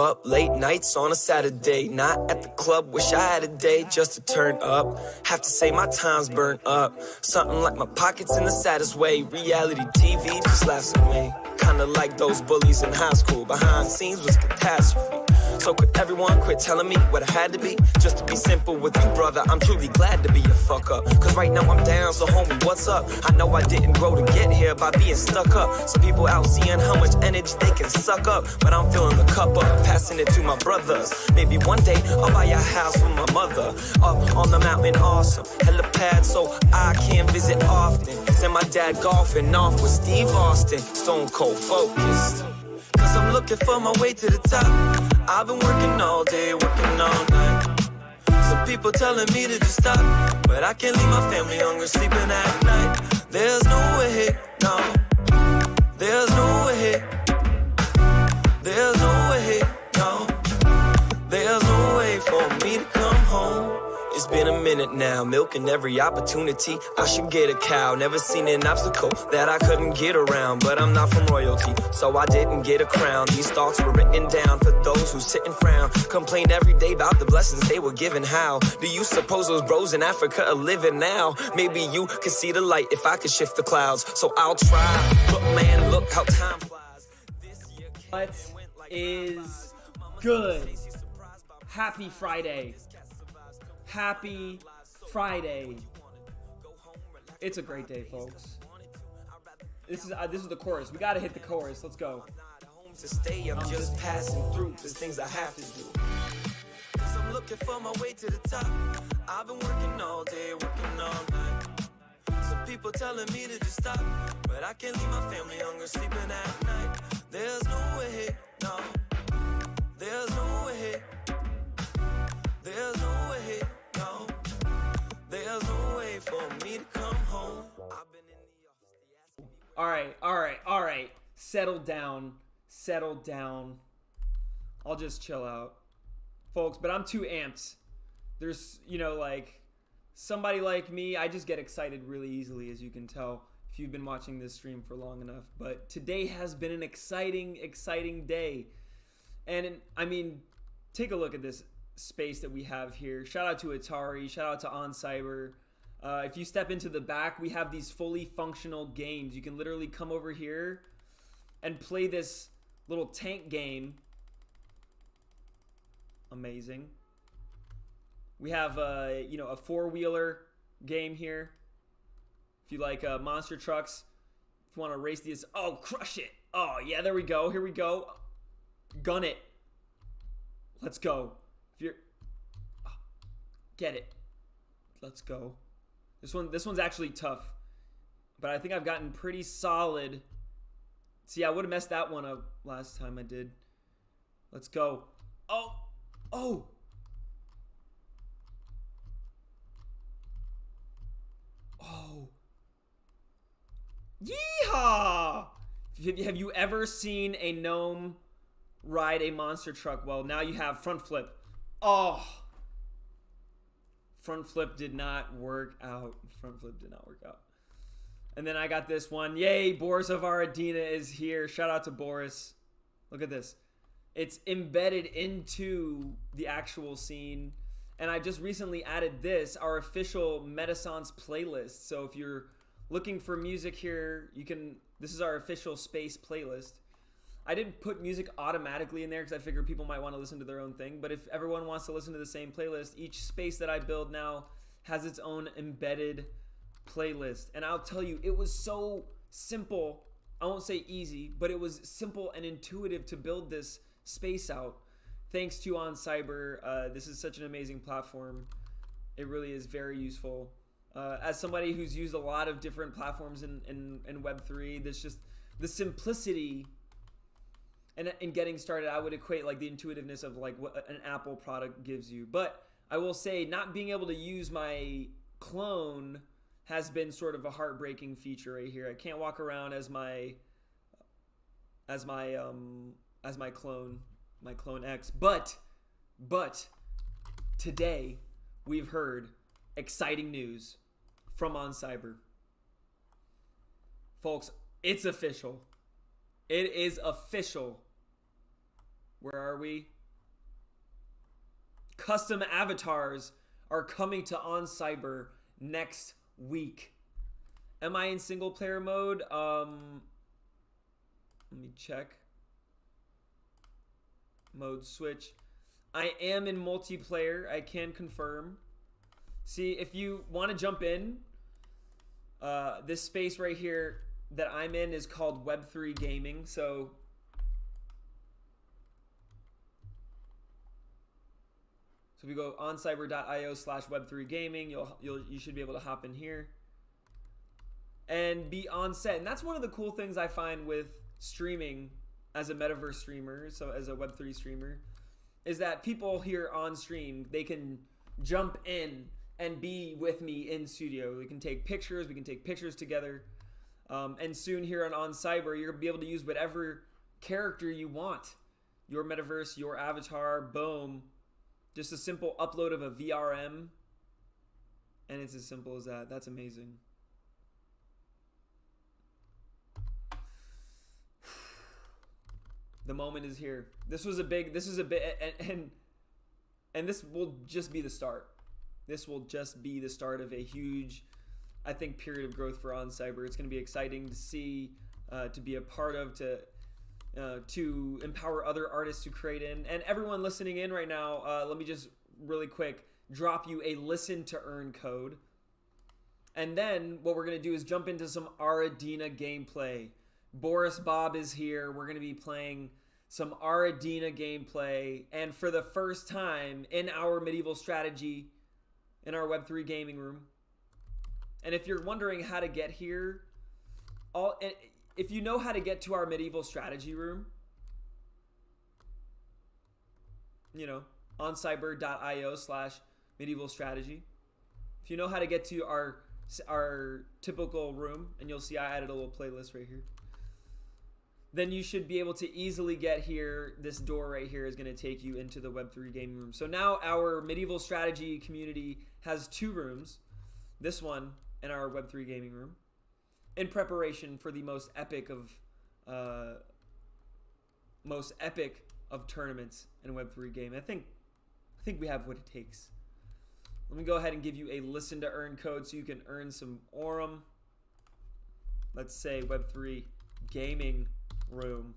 up late nights on a Saturday. Not at the club, wish I had a day just to turn up. Have to say my time's burnt up. Something like my pockets in the saddest way. Reality TV just laughs at me. Kinda like those bullies in high school. Behind the scenes was catastrophe. So could everyone quit telling me what I had to be? Just to be simple with you, brother, I'm truly glad to be a fuck up. Cause right now I'm down, so homie, what's up? I know I didn't grow to get here by being stuck up. Some people out seeing how much energy they can suck up. But I'm filling the cup up, passing it to my brothers. Maybe one day I'll buy a house for my mother. Up on the mountain, awesome. Helipad so I can visit often. Send my dad golfing off with Steve Austin. Stone cold focused. Cause I'm looking for my way to the top. I've been working all day, working all night. Some people telling me to just stop, but I can't leave my family hungry, sleeping at night. There's no way, no. There's no way. There's no way, no. There's no way for me to come home. It's been a minute now, milking every opportunity. I should get a cow, never seen an obstacle that I couldn't get around. But I'm not from royalty, so I didn't get a crown. These thoughts were written down for those who sit and frown. Complain every day about the blessings they were given. How do you suppose those bros in Africa are living now? Maybe you could see the light if I could shift the clouds. So I'll try, but man, look how time flies. What is good? Happy Friday. Happy Friday. It's a great day, folks. This is the chorus. We gotta hit the chorus. Let's go. To stay, I'm just passing through. There's things I have to do. Cause I'm looking for my way to the top. I've been working all day, working all night. Some people telling me to just stop, but I can't leave my family hungry, sleeping at night. There's no way, no. There's no way. There's no way, no. There's no way for me to come home. I've been in the office. All right. Settle down. I'll just chill out, folks, but I'm too amped. There's, like somebody like me, I just get excited really easily, as you can tell if you've been watching this stream for long enough. But today has been an exciting day. And I mean, take a look at this space that we have here. Shout out to Atari, shout out to OnCyber. If you step into the back, we have these fully functional games. You can literally come over here and play this little tank game. Amazing. We have a four-wheeler game here. If you like monster trucks, if you want to race these, oh, crush it. Oh yeah, there we go. Here we go. Gun it. Let's go. If you're get it. Let's go. This one's actually tough. But I think I've gotten pretty solid. See, I would have messed that one up last time I did. Let's go. Oh. Yeehaw! Have you ever seen a gnome ride a monster truck? Well, now you have front flip. Oh. Front flip did not work out. And then I got this one. Yay, Boris of Aradina is here. Shout out to Boris. Look at this. It's embedded into the actual scene. And I just recently added this, our official Metaverse playlist. So if you're looking for music here, this is our official space playlist. I didn't put music automatically in there because I figured people might want to listen to their own thing. But if everyone wants to listen to the same playlist, each space that I build now has its own embedded playlist. And I'll tell you, it was so simple. I won't say easy, but it was simple and intuitive to build this space out. Thanks to OnCyber. This is such an amazing platform. It really is very useful. As somebody who's used a lot of different platforms in Web3, there's just the simplicity. And in getting started, I would equate like the intuitiveness of like what an Apple product gives you. But I will say, not being able to use my clone has been sort of a heartbreaking feature right here. I can't walk around as my clone X. But today we've heard exciting news from OnCyber. Folks, it's official. It is official. Where are we? custom avatars are coming to On Cyber next week. Am I in single player mode? Let me check. Mode switch. I am in multiplayer. I can confirm. See, if you want to jump in, this space right here that I'm in is called Web3 Gaming. So if you go oncyber.io/web3gaming, you should be able to hop in here and be on set. And that's one of the cool things I find with streaming as a Metaverse streamer, so as a Web3 streamer, is that people here on stream, they can jump in and be with me in studio. We can take pictures together. And soon here on Cyber, you're gonna be able to use whatever character you want. Your Metaverse, your avatar, boom. Just a simple upload of a VRM. And it's as simple as that. That's amazing. The moment is here. This is a bit, and this will just be the start. This will just be the start of a huge, I think, period of growth for On Cyber. It's going to be exciting to see, to be a part of, to empower other artists to create in. And everyone listening in right now, let me just really quick drop you a listen to earn code. And then what we're going to do is jump into some Aradina gameplay. Boris Bob is here. We're going to be playing some Aradina gameplay. And for the first time in our medieval strategy, in our Web3 gaming room. And if you're wondering how to get here, if you know how to get to our medieval strategy room, you know, oncyber.io/medieval strategy. If you know how to get to our typical room, and you'll see I added a little playlist right here, then you should be able to easily get here. This door right here is going to take you into the Web3 gaming room. So now our medieval strategy community has two rooms, this one and our Web3 gaming room, in preparation for the most epic of tournaments in Web3 game. I think we have what it takes. Let me go ahead and give you a listen to earn code so you can earn some Aurum. Let's say Web3 gaming room.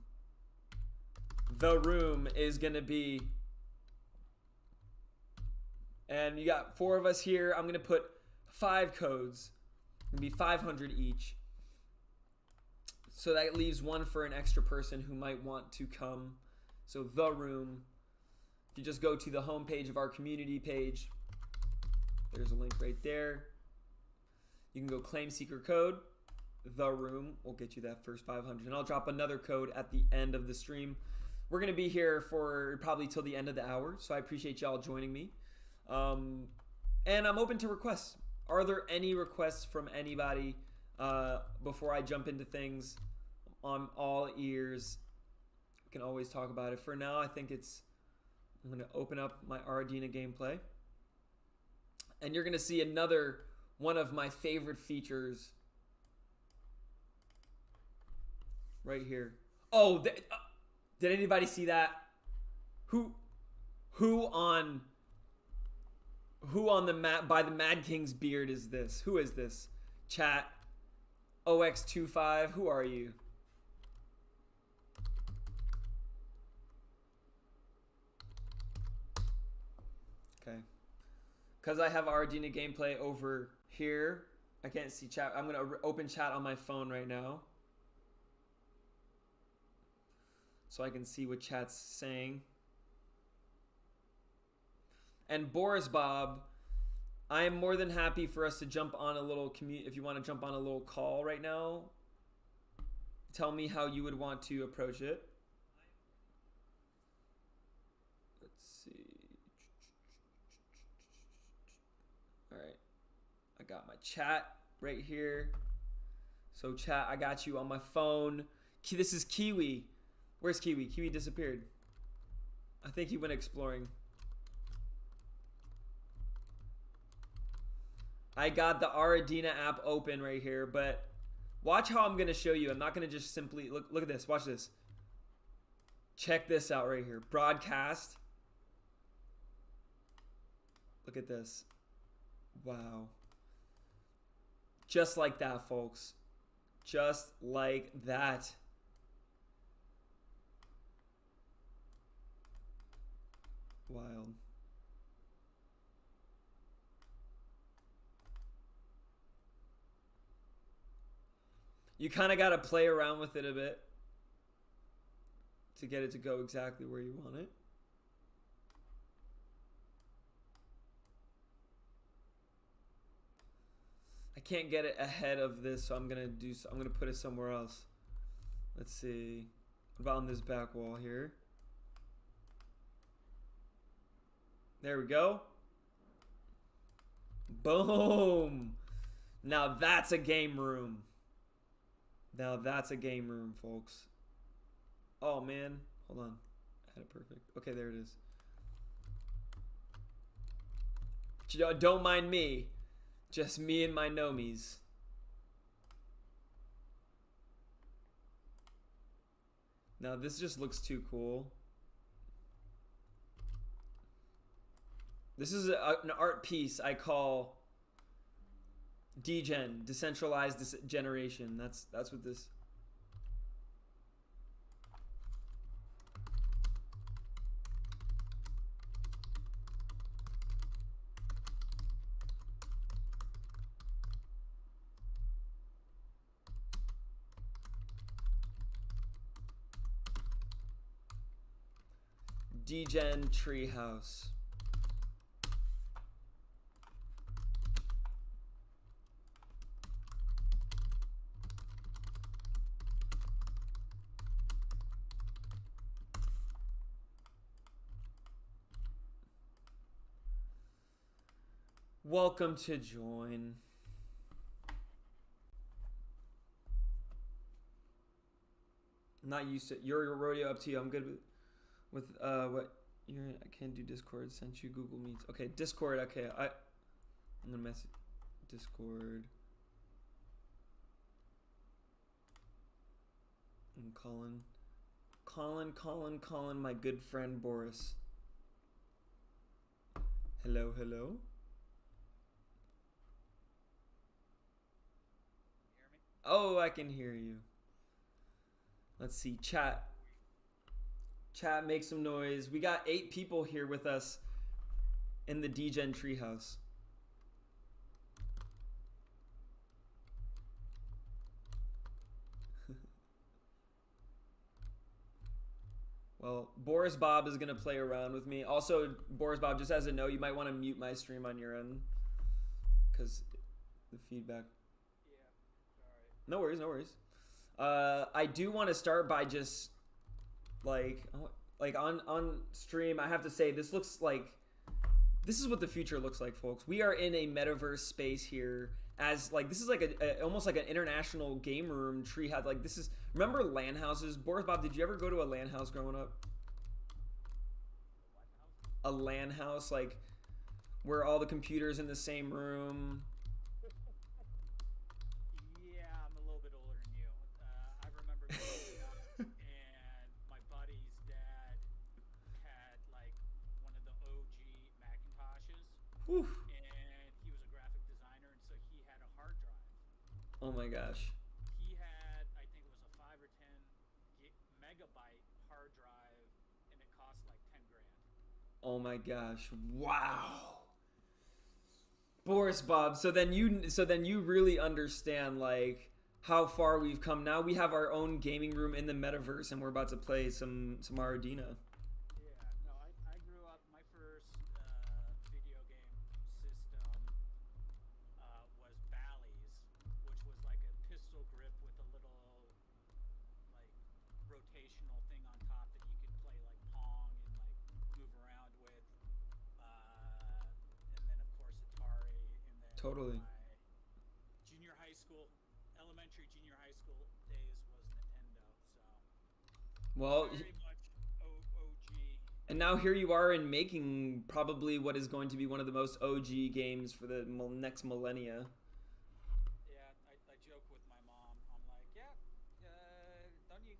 The room is gonna be, and you got 4 of us here. I'm gonna put 5 codes. It's gonna be 500 each. So that leaves 1 for an extra person who might want to come. So the room. If you just go to the home page of our community page, there's a link right there. You can go claim seeker code. The room will get you that first 500, and I'll drop another code at the end of the stream. We're gonna be here for probably till the end of the hour, so I appreciate y'all joining me. And I'm open to requests. Are there any requests from anybody before I jump into things? I'm all ears. We can always talk about it. For now, I think I'm gonna open up my Aradina gameplay, and you're gonna see another one of my favorite features right here. Oh, did anybody see that? Who on the map by the Mad King's beard is this? Who is this? Chat. OX25. Who are you? Okay. Because I have Aradina gameplay over here, I can't see chat. I'm gonna open chat on my phone right now, so I can see what chat's saying. And Boris Bob, I am more than happy for us to jump on a little if you want to jump on a little call right now, tell me how you would want to approach it. Let's see. All right. I got my chat right here. So chat, I got you on my phone. This is Kiwi. Where's Kiwi? Kiwi disappeared. I think he went exploring. I got the Aradina app open right here, but watch how I'm going to show you. I'm not going to just simply, look at this. Watch this. Check this out right here. Broadcast. Look at this. Wow. Just like that, folks. Just like that. Wild. You kind of got to play around with it a bit to get it to go exactly where you want it. I can't get it ahead of this, so I'm gonna put it somewhere else. Let's see. What about on this back wall here? There we go. Boom. Now that's a game room. Now that's a game room, folks. Oh man, hold on. I had it perfect. Okay, there it is. Don't mind me. Just me and my nomies. Now this just looks too cool. This is an art piece I call Degen, decentralized generation. That's what this. Degen treehouse. Welcome to join. Not used to your rodeo. Up to you. I'm good with what you're. I can't do Discord. Sent you Google Meets. Okay, Discord. Okay, I'm gonna message Discord. And Colin, my good friend Boris. Hello, hello. Oh, I can hear you. Let's see, chat. Chat, make some noise. We got 8 people here with us in the Degen treehouse. Well, Boris Bob is going to play around with me. Also, Boris Bob, just as a note, you might want to mute my stream on your end because the feedback. No worries, no worries. I do want to start by just like on stream. I have to say this looks like this is what the future looks like, folks. We are in a metaverse space here. As like this is like a almost like an international game room tree house. Like this is remember LAN houses? Boris Bob, did you ever go to a LAN house growing up? A LAN house, like where all the computers in the same room. And my buddy's dad had like one of the OG Macintoshes. Whew. And he was a graphic designer, and so he had a hard drive. Oh my gosh. He had, I think it was a 5 or 10 megabyte hard drive, and it cost like 10 grand. Oh my gosh. Wow. Boris Bob, so then you really understand like how far we've come. Now we have our own gaming room in the metaverse, and we're about to play some Aradina. Yeah, no, I grew up. My first video game system was Bally's, which was like a pistol grip with a little like rotational thing on top that you could play like Pong and like move around with. And then of course Atari, and then Totally. junior high school. Elementary, junior high school days was Nintendo, so Well, very much OG. and now here you are in making probably what is going to be one of the most OG games for the next millennia. Yeah, I joke with my mom. I'm like, yeah, don't you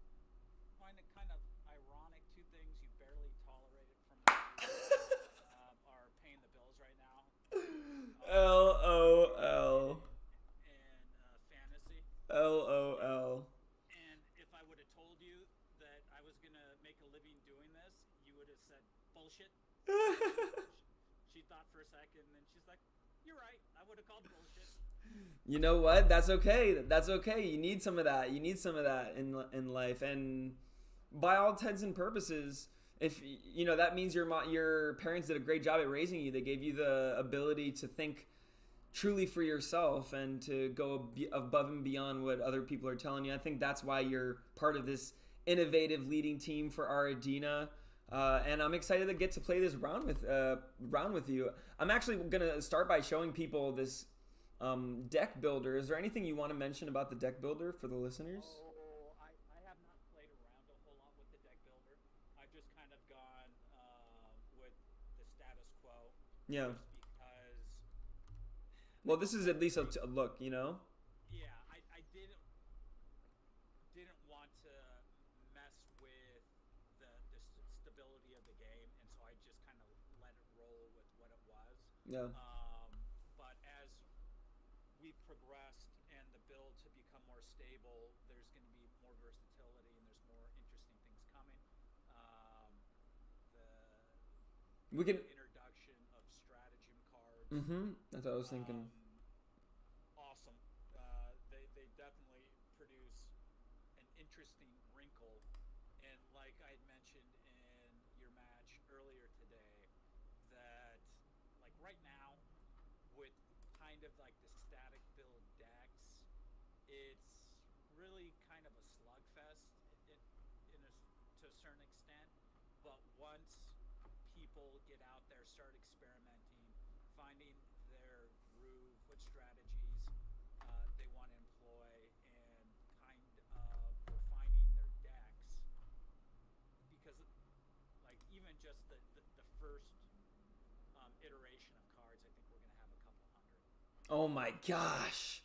find it kind of ironic? 2 things you barely tolerated from me are paying the bills right now, LOL. and fantasy. LOL. And if I would have told you that I was gonna make a living doing this, you would have said bullshit. She thought for a second, and then she's like, "You're right. I would have called bullshit." You know what? That's okay. That's okay. You need some of that. You need some of that in life. And by all intents and purposes, if you know, that means your parents did a great job at raising you. They gave you the ability to think truly for yourself and to go above and beyond what other people are telling you. I think that's why you're part of this innovative leading team for Aradina. And I'm excited to get to play this round with you. I'm actually gonna start by showing people this deck builder. Is there anything you want to mention about the deck builder for the listeners? Oh, I have not played around a whole lot with the deck builder. I've just kind of gone with the status quo. Yeah. Just because. Well, this is at least a look, you know? Yeah, I didn't want to mess with the stability of the game, and so I just kind of let it roll with what it was. Yeah. But as we've progressed and the build to become more stable, there's going to be more versatility and there's more interesting things coming. We can. Introduction of stratagem cards. That's what I was thinking. Awesome. They definitely produce an interesting wrinkle. And like I had mentioned in your match earlier today, that like right now, with kind of like the static build decks, it's really kind of a slugfest to a certain extent. But once people get out there, start experimenting, finding their groove, what strategies they want to employ, and kind of refining their decks, because like even just the first iteration of cards, I think we're going to have a couple hundred. Oh my gosh.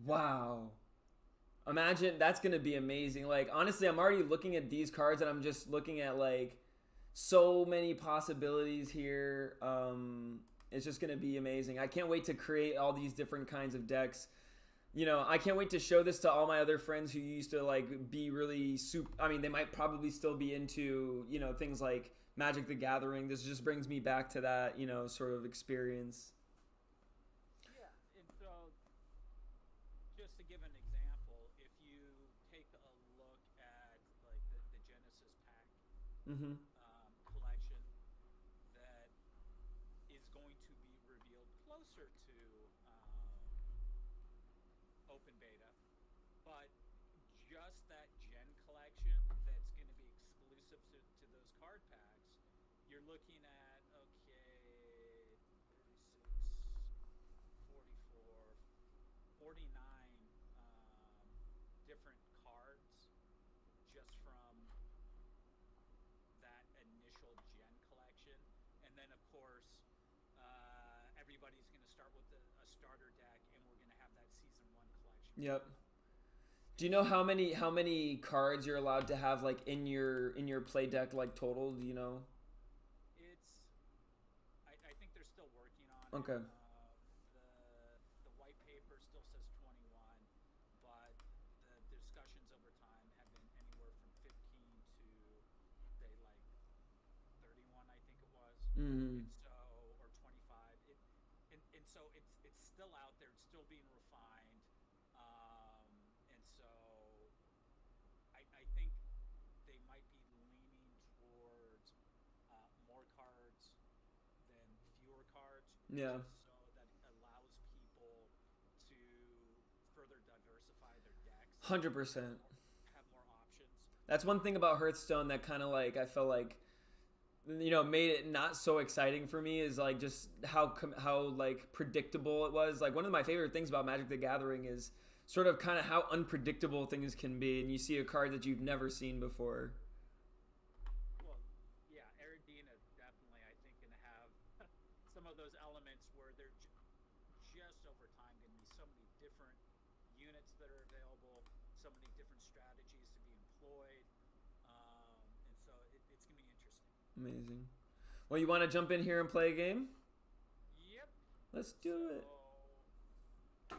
Wow. Imagine that's going to be amazing. Like, honestly, I'm already looking at these cards and I'm just looking at like so many possibilities here. It's just going to be amazing. I can't wait to create all these different kinds of decks. You know, I can't wait to show this to all my other friends who used to like be really I mean, they might probably still be into, you know, things like Magic the Gathering. This just brings me back to that, you know, sort of experience. Yeah, and so just to give an example, if you take a look at like the Genesis pack collection that is going to be revealed closer to open beta, but just that Gen collection that's going to be exclusive to those card packs, you're looking at, okay, 36, 44, 49 different cards just from that initial Gen collection. And then, of course, everybody's going to start with a starter deck, and we're going to have that Season 1 collection. Yep. Do you know how many cards you're allowed to have like in your play deck, like total? Do you know? It's I think they're still working on Okay. it. The white paper still says 21, but the discussions over time have been anywhere from 15 to they like 31, I think it was. And so, or 25. And so it's still out there. It's still being refined. And so I think they might be leaning towards more cards than fewer cards. Yeah. Just so that it allows people to further diversify their decks. 100%. Have more options. That's one thing about Hearthstone that kind of like I felt like, you know, made it not so exciting for me is like just how like predictable it was. Like one of my favorite things about Magic the Gathering is sort of kind of how unpredictable things can be, and you see a card that you've never seen before. Well, yeah, Aradina definitely, I think, going to have some of those elements where they're just over time going to be so many different units that are available, so many different strategies to be employed, and so it's going to be interesting. Amazing. Well, you want to jump in here and play a game? Yep. Let's do it. So,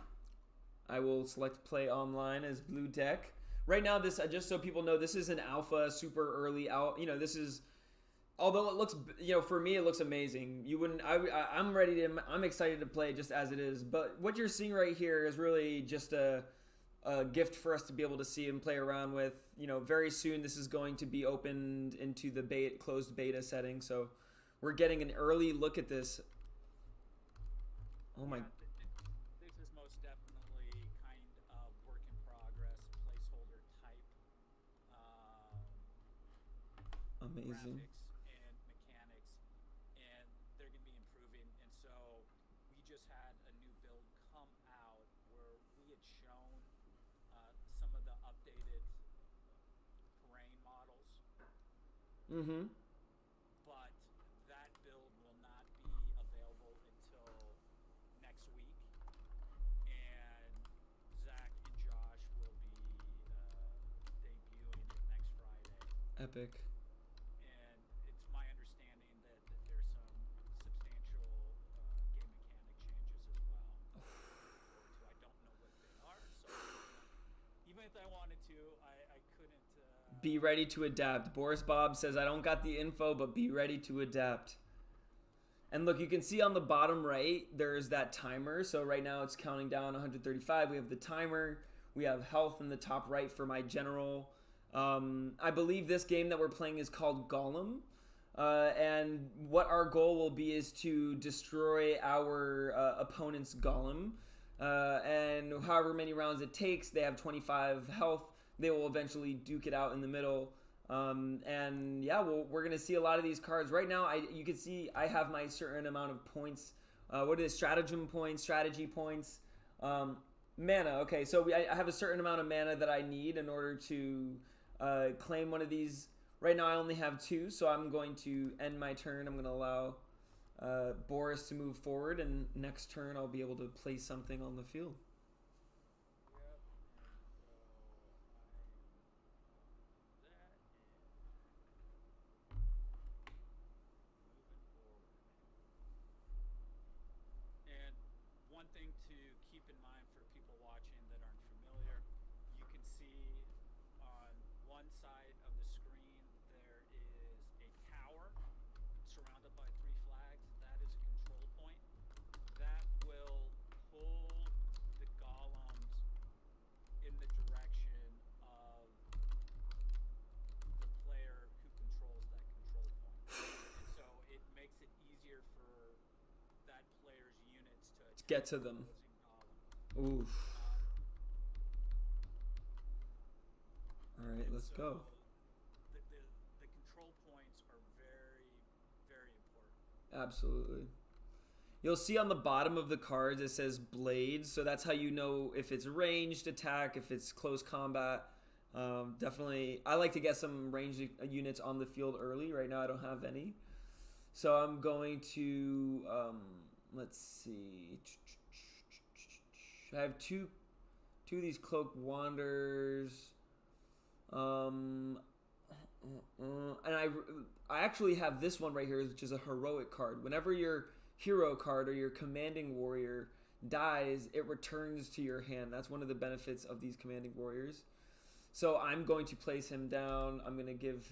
I will select play online as blue deck. Right now, this just so people know, this is an alpha, super early out. You know, this is, although it looks, you know, for me it looks amazing. You wouldn't. I'm ready to. I'm excited to play it just as it is. But what you're seeing right here is really just a gift for us to be able to see and play around with. You know, very soon this is going to be opened into the closed beta setting. So we're getting an early look at this. Oh my. this is most definitely kind of work in progress, placeholder type Amazing. graphics and mechanics, and they're going to be improving. And so we just had a new build come out where we had shown some of the updated terrain models, Mm-hmm. but that build will not be available until next week. And Zach and Josh will be debuting it next Friday. Epic. And it's my understanding that there's some substantial game mechanic changes as well. I don't know what they are, so even if I wanted to, I couldn't. Be ready to adapt. Boris Bob says, I don't got the info, but be ready to adapt. And look, you can see on the bottom right, there's that timer. So right now it's counting down 135. We have the timer. We have health in the top right for my general. I believe this game that we're playing is called Golem. And what our goal will be is to destroy our opponent's Golem. And however many rounds it takes, they have 25 health. They will eventually duke it out in the middle. And yeah, we're going to see a lot of these cards. Right now, you can see I have my certain amount of points. What is stratagem points, strategy points, mana. Okay, so I have a certain amount of mana that I need in order to claim one of these. Right now, I only have 2, so I'm going to end my turn. I'm going to allow Boris to move forward, and next turn I'll be able to place something on the field. One thing to keep in mind for people watching that aren't familiar, you can see on one side of the screen there is a tower surrounded by 3 flags. That is a control point. That will pull the golems in the direction of the player who controls that control point. And so it makes it easier for that player's units to Get to them. Oof. All right, let's go. The control points are very, very important. Absolutely. You'll see on the bottom of the cards it says blades, so that's how you know if it's ranged attack, if it's close combat. Definitely, I like to get some ranged units on the field early. Right now I don't have any. So I'm going to, let's see. I have two of these Cloak Wanderers. And I actually have this one right here, which is a heroic card. Whenever your hero card or your commanding warrior dies, it returns to your hand. That's one of the benefits of these commanding warriors. So I'm going to place him down. I'm going to give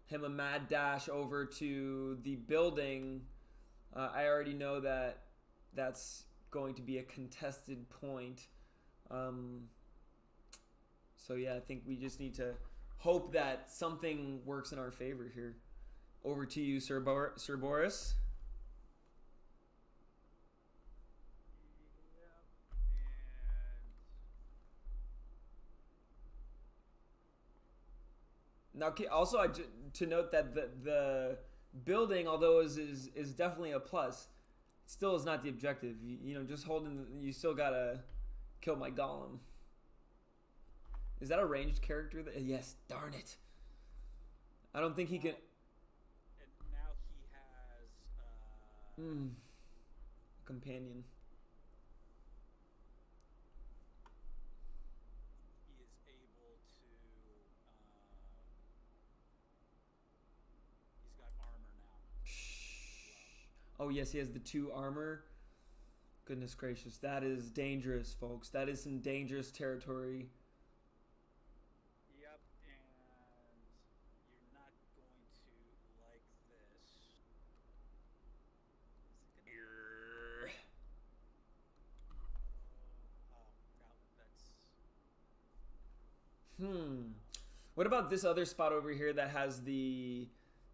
him a mad dash over to the building. I already know that that's going to be a contested point. So yeah, I think we just need to hope that something works in our favor here. Over to you, Sir Boris. Now, also to note that the building, although is definitely a plus, still is not the objective. You know, just holding, you still gotta kill my golem. Is that a ranged character? Yes, darn it. I don't think he can. And now he has companion. he is able to. He's got armor now. Oh yes, he has the 2 armor. Goodness gracious, that is dangerous, folks. That is some dangerous territory. Yep, and you're not going to like this. Is it gonna? Oh no, that's. What about this other spot over here that has the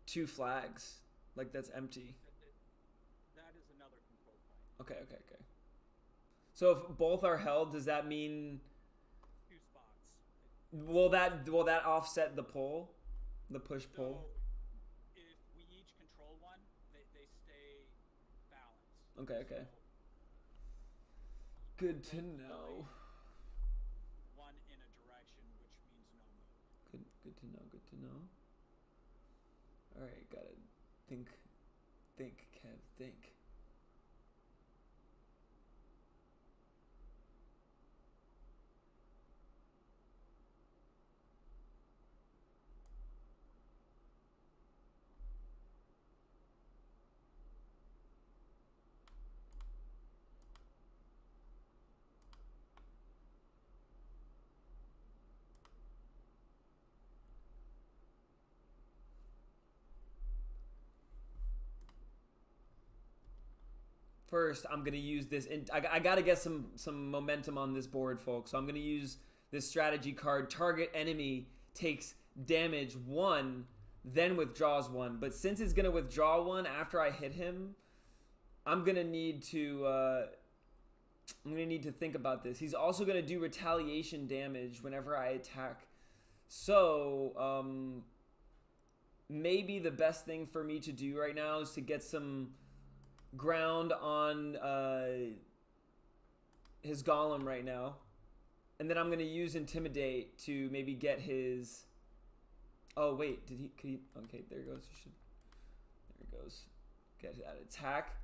2 flags? Like that's empty. That is another control point. Okay. So if both are held, does that mean 2 spots. will that offset the pull? The push pull? So if we each control one, they stay balanced. Okay. So Good to know. one in a direction, which means no move. Good to know. All right, got to think Kev, think. First, I'm gonna use this. I gotta get some momentum on this board, folks. So I'm gonna use this strategy card. Target enemy takes damage 1, then withdraws 1. But since it's gonna withdraw 1 after I hit him, I'm gonna need to think about this. He's also gonna do retaliation damage whenever I attack. So maybe the best thing for me to do right now is to get some ground on his golem right now, and then I'm gonna use intimidate to maybe get his. Oh wait, could he? Okay, there he goes. There he goes. Get that attack.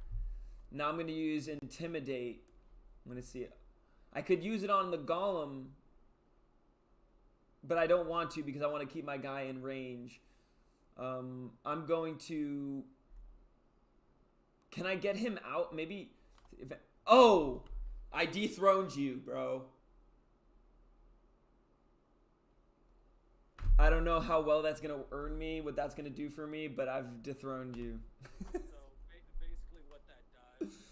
Now I'm gonna use intimidate. I'm gonna see it. I could use it on the golem, but I don't want to because I want to keep my guy in range. I'm going to. Can I get him out? Maybe. Oh! I dethroned you, bro. I don't know how well that's going to earn me, what that's going to do for me, but I've dethroned you. So basically what that does is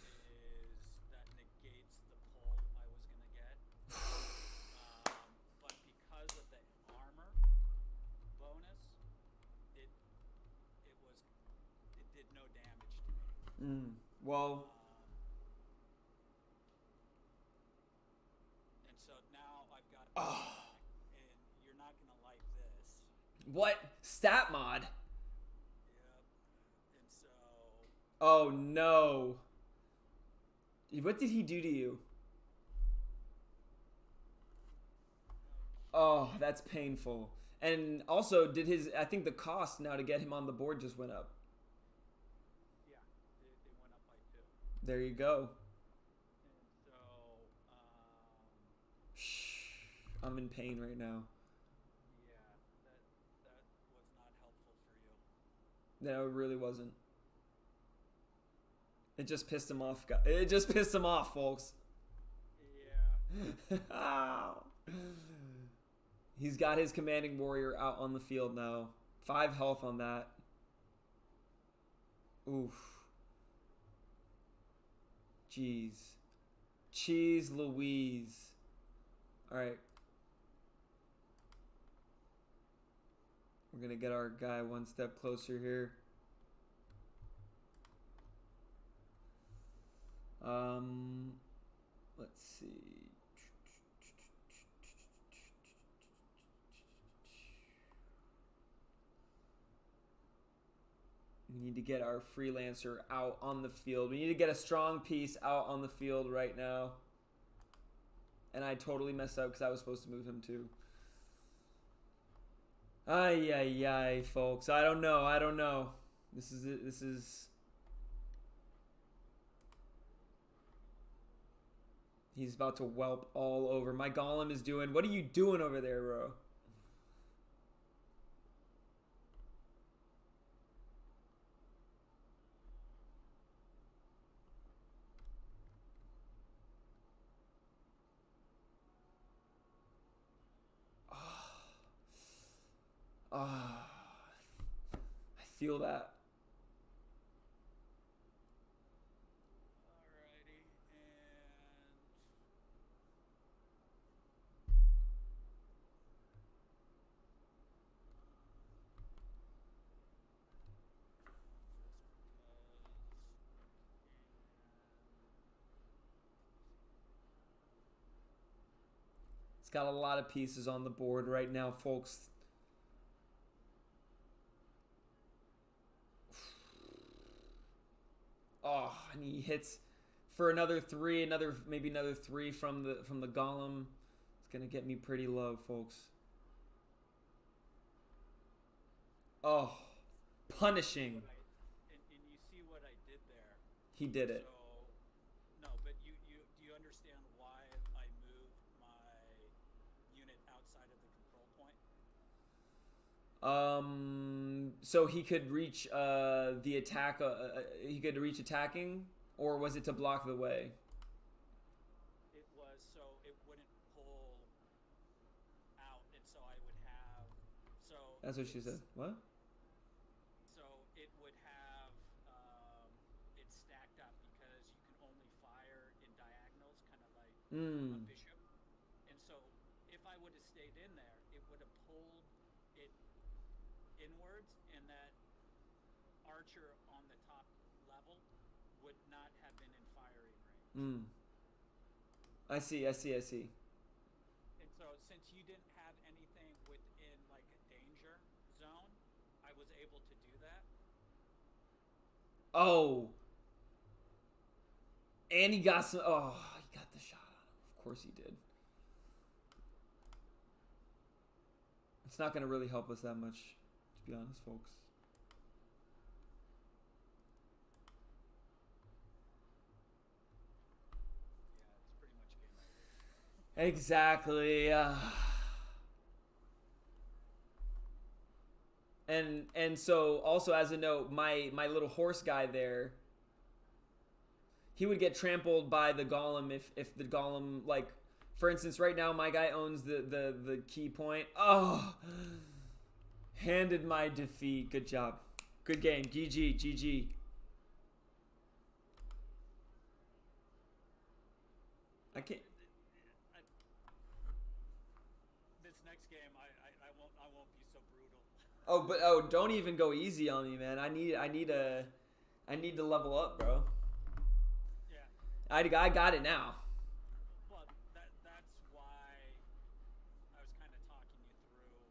that negates the pull I was going to get. But because of the armor bonus, it did no damage to me. Well, and so now I've got and you're not gonna like this. what? Stat mod? Yep. And so Oh, no. What did he do to you? Oh, that's painful. And also, I think the cost now to get him on the board just went up. yeah, they went up by 2. There you go. And so Shh. I'm in pain right now. yeah, that was not helpful for you. No, it really wasn't. It just pissed him off. It just pissed him off, folks. Yeah. He's got his commanding warrior out on the field now. 5 health on that. Oof. Jeez. Cheese Louise. Alright. We're going to get our guy one step closer here. Let's see. We need to get our freelancer out on the field. We need to get a strong piece out on the field right now. And I totally messed up because I was supposed to move him too. Ay, ay, ay, folks. I don't know. This is it. This is... He's about to whelp all over. My golem is doing... What are you doing over there, bro? Ah, I feel that. Alrighty, and It's got a lot of pieces on the board right now, folks. Oh, and he hits for another three, maybe another three from the golem. It's gonna get me pretty low, folks. Oh, punishing. and you see what I did there. He did it. So no, but do you understand why I moved my unit outside of the control point? So he could reach the attack. He could reach attacking, or was it to block the way? It was so it wouldn't pull out, and so I would have so. That's what she said. What? So it would have it stacked up because you can only fire in diagonals, kind of like a bishop. And so if I would have stayed in there, it would have pulled it inwards, and that archer on the top level would not have been in firing range. I see. And so since you didn't have anything within like a danger zone, I was able to do that. Oh. And he got some. Oh, he got the shot on him. Of course he did. It's not going to really help us that much, to be honest, folks. Yeah, it's pretty much game over. Exactly. And so also as a note, my little horse guy there, he would get trampled by the golem if the golem, like, for instance, right now my guy owns the key point. Oh, handed my defeat. Good job. Good game. GG. I can't. This next game, I won't be so brutal. Don't even go easy on me, man. I need to level up, bro. Yeah. I got it now. Well, that's why I was kind of talking you through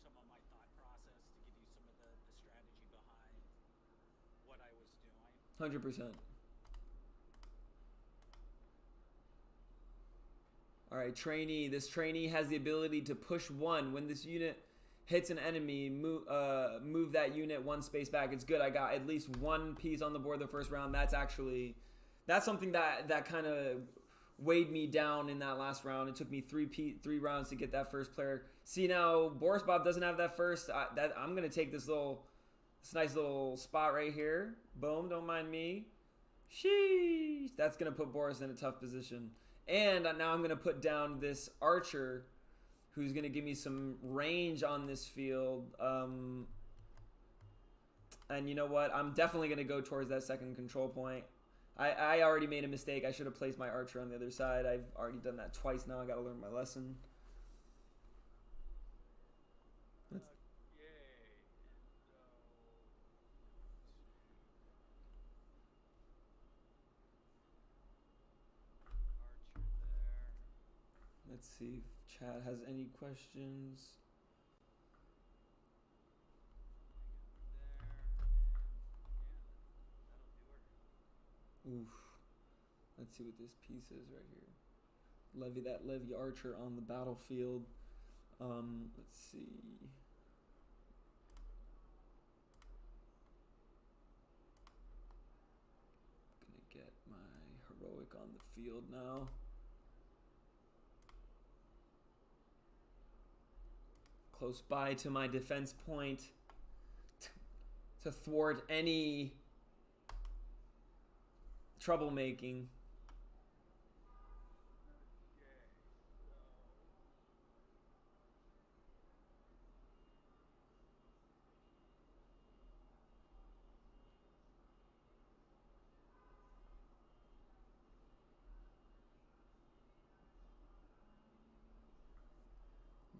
some of my thought process to give you some of the strategy behind what I was doing. 100%. All right, trainee. This trainee has the ability to push one when this unit hits an enemy. Move that unit one space back. It's good. I got at least one piece on the board the first round. That's something that kind of weighed me down in that last round. It took me three rounds to get that first player. See, now Boris Bob doesn't have that first. I'm gonna take this nice little spot right here. Boom. Don't mind me. Sheesh. That's gonna put Boris in a tough position. And now I'm gonna put down this archer, who's gonna give me some range on this field. And you know what? I'm definitely gonna go towards that second control point. I already made a mistake. I should have placed my archer on the other side. I've already done that twice now. I gotta learn my lesson. Let's see if chat has any questions. Oof. Let's see what this piece is right here. Levy archer on the battlefield. Let's see. Gonna get my heroic on the field now. Close by to my defense point to thwart any troublemaking.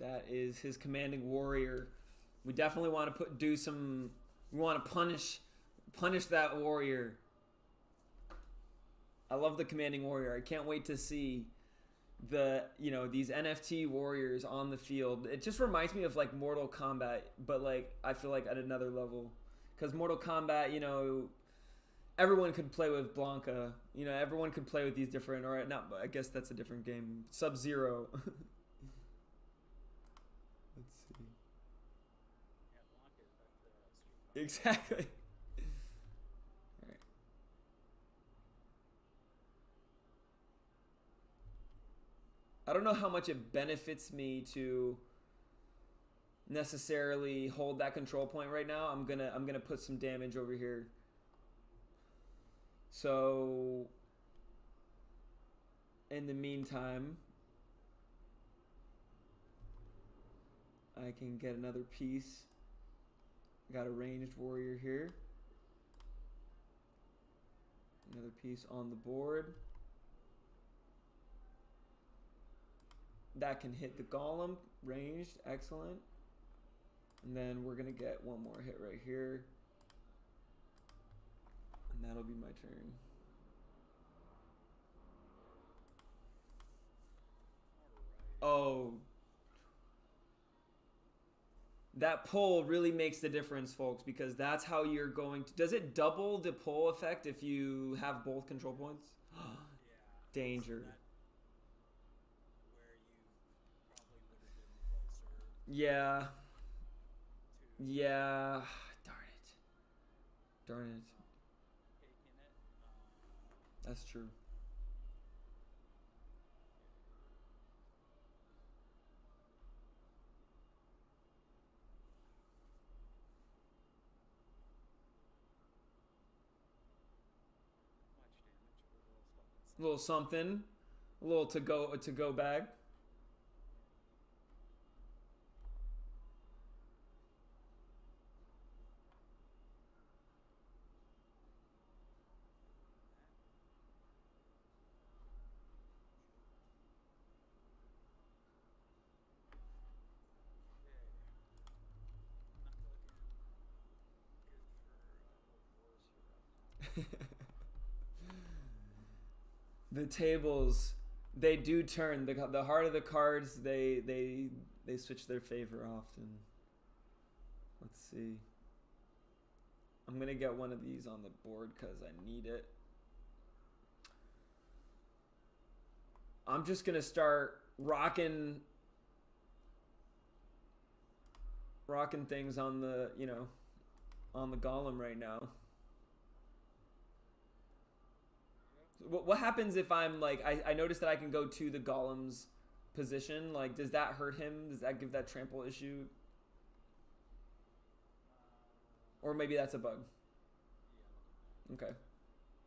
That is his commanding warrior. We definitely want to we want to punish that warrior. I love the commanding warrior. I can't wait to see these NFT warriors on the field. It just reminds me of like Mortal Kombat, but like I feel like at another level, because Mortal Kombat, everyone could play with Blanca. Everyone could play with these different, or not. I guess that's a different game. Sub-Zero. Let's see. Yeah, Blanca is that Street Fighter. Exactly. All right. I don't know how much it benefits me to necessarily hold that control point right now. I'm gonna put some damage over here. So in the meantime, I can get another piece. Got a ranged warrior here. Another piece on the board. That can hit the golem, ranged, excellent. And then we're gonna get one more hit right here. And that'll be my turn. Oh. That pull really makes the difference, folks, because that's how you're going to... Does it double the pull effect if you have both control points? Yeah. Danger. So where you probably would have been well served Yeah. to Yeah. Darn it. taking it. That's true. Much damage, but a little something. A little something. A little to go bag. Not looking good for old Boris here. The tables, they do turn. The heart of the cards, they switch their favor often. Let's see. I'm gonna get one of these on the board because I need it. I'm just gonna start rocking things on the on the golem right now. What happens if I'm like, I notice that I can go to the golem's position? Like, does that hurt him? Does that give that trample issue? Or maybe that's a bug. Okay.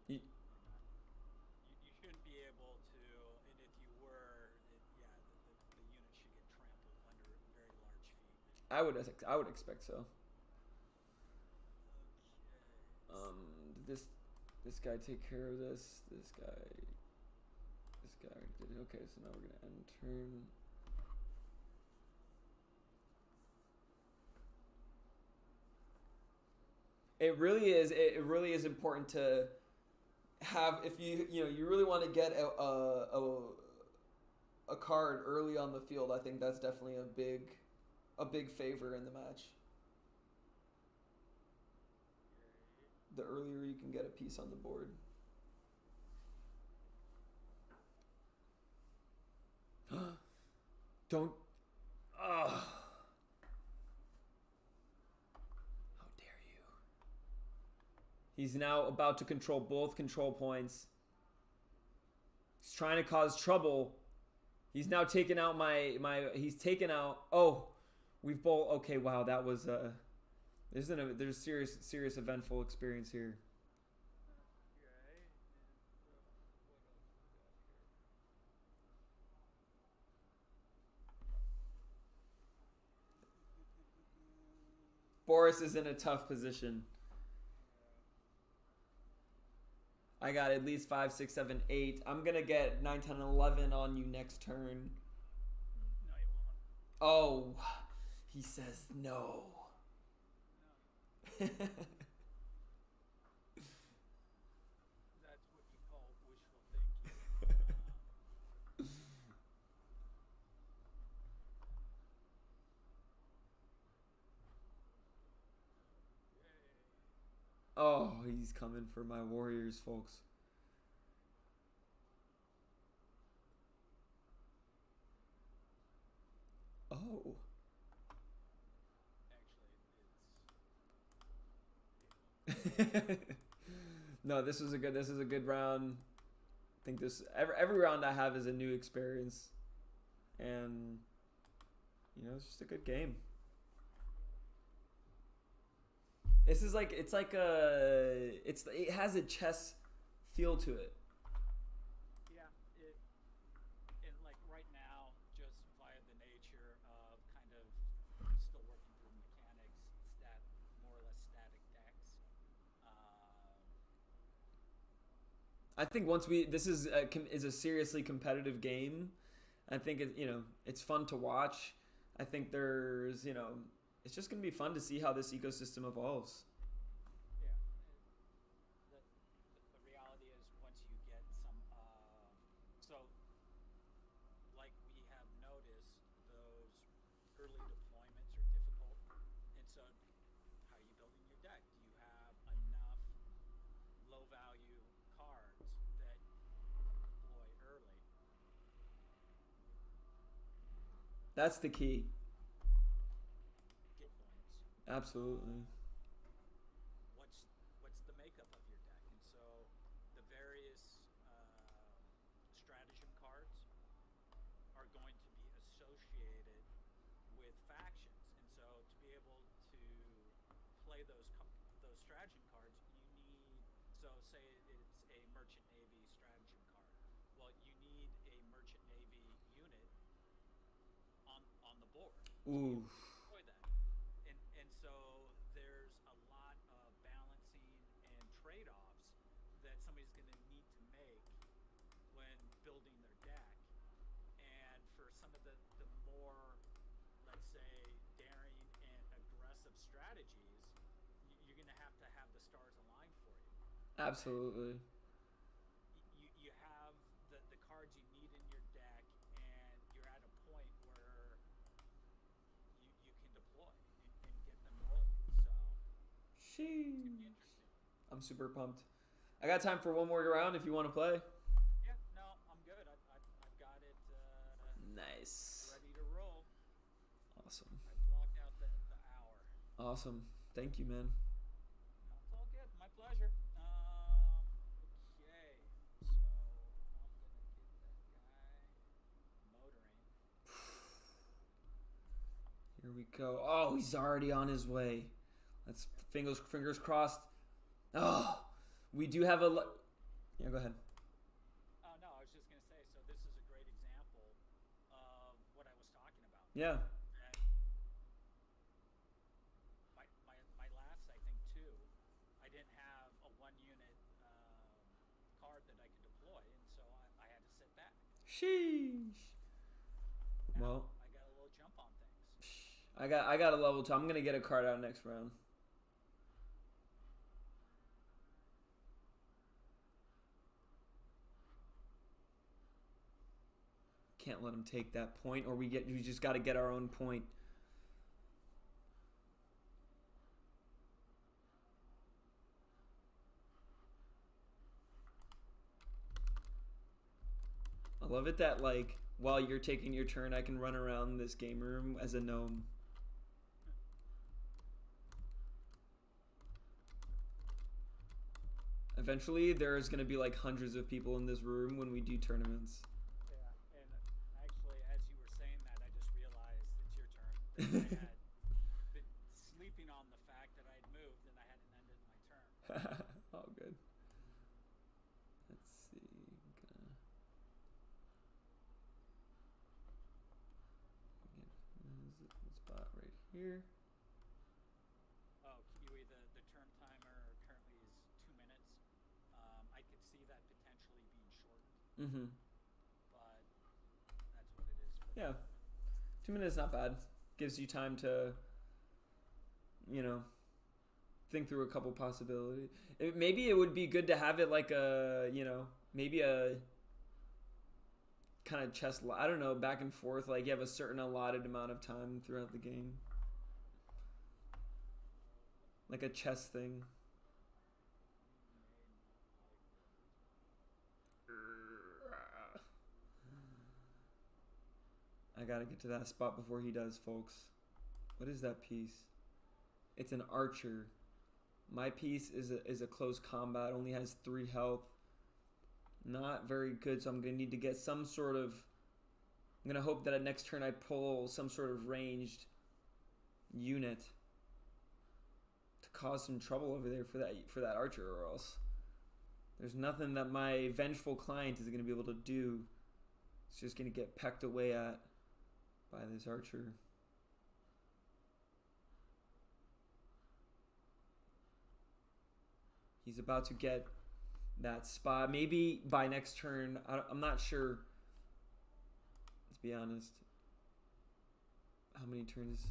You shouldn't be able to, and if you were, the unit should get trampled under very large feet. I would expect so. Okay. Did this guy take care of this? This guy did it. Okay, so now we're gonna end turn. It really is important to have, if you really want to get a card early on the field. I think that's definitely a big favor in the match. The earlier you can get a piece on the board. Don't. How dare you? He's now about to control both control points. He's trying to cause trouble. He's now taken out he's taken out. Oh, we've both. Okay, wow, that was there's serious eventful experience here. Okay. Boris is in a tough position. I got at least 5, 6, 7, 8. I'm gonna get 9, 10, 11 on you next turn. No, you won't. Oh, he says no. No. That's what you call wishful thinking. Yay. Oh, he's coming for my Warriors, folks. Oh. Actually, it's No, this is a good round. I think this every round I have is a new experience, and it's just a good game. This is like it has a chess feel to it. yeah. And like right now, just via the nature of kind of still working through mechanics, more or less static decks. I think this is a seriously competitive game. I think it's fun to watch. I think it's just gonna be fun to see how this ecosystem evolves. Yeah. The reality is once you get some so like we have noticed those early deployments are difficult, and so how are you building your deck? Do you have enough low value cards that deploy early? That's the key. Get points. Absolutely. What's the makeup of your deck? And so the various stratagem cards are going to be associated with factions, and so to be able to play those stratagem cards, you need, so say it's a merchant navy stratagem card. Well, you need a merchant navy unit on the board Ooh. to deploy that. And so there's a lot of balancing and trade-offs that somebody's going to need to make when building their deck. And for some of the more, let's say, daring and aggressive strategies, you're going to have the stars align for you. Absolutely. You have the cards you need in your deck, and you're at a point where you can deploy and get them rolling. So it's gonna be interesting. I'm super pumped. I got time for one more round if you want to play. Yeah, no, I'm good. I've got it Nice. ready to roll. Awesome. I blocked out the hour. Awesome. Thank you, man. No, it's all good. My pleasure. Okay, so I'm gonna get that guy motoring. Here we go. Oh, he's already on his way. Let's fingers crossed. Oh, we do have a. Yeah, go ahead. No, I was just gonna say. So this is a great example of what I was talking about. Yeah. And my last, I think, two, I didn't have a one unit card that I could deploy, and so I had to sit back. Sheesh. Now, Well, I got a little jump on things. I got a level 2. I'm gonna get a card out next round. Can't let him take that point, or we just got to get our own point. I love it that like while you're taking your turn, I can run around this game room as a gnome. Eventually, there's gonna be like hundreds of people in this room when we do tournaments. Yeah, and actually, as you were saying that, I just realized it's your turn. That I had been sleeping on the fact that I'd moved and I hadn't ended my turn. Oh, good. Let's see. Gonna get the spot right here. Oh, Kiwi, the turn timer currently is 2 minutes. I could see that potentially being shortened, Mm-hmm. but that's what it is. For Yeah. 2 minutes not bad. Gives you time to, you know, think through a couple possibilities. Maybe it would be good to have it like a, you know, maybe a kind of chess. I don't know, back and forth. Like you have a certain allotted amount of time throughout the game. Like a chess thing. I gotta get to that spot before he does, folks. What is that piece? It's an archer. My piece is a close combat, only has 3 health. Not very good, so I'm gonna need to get some sort of. I'm gonna hope that at next turn I pull some sort of ranged unit to cause some trouble over there for that archer, or else there's nothing that my vengeful client is gonna be able to do. It's just gonna get pecked away at by this archer. He's about to get that spot. Maybe by next turn. I'm not sure. Let's be honest. How many turns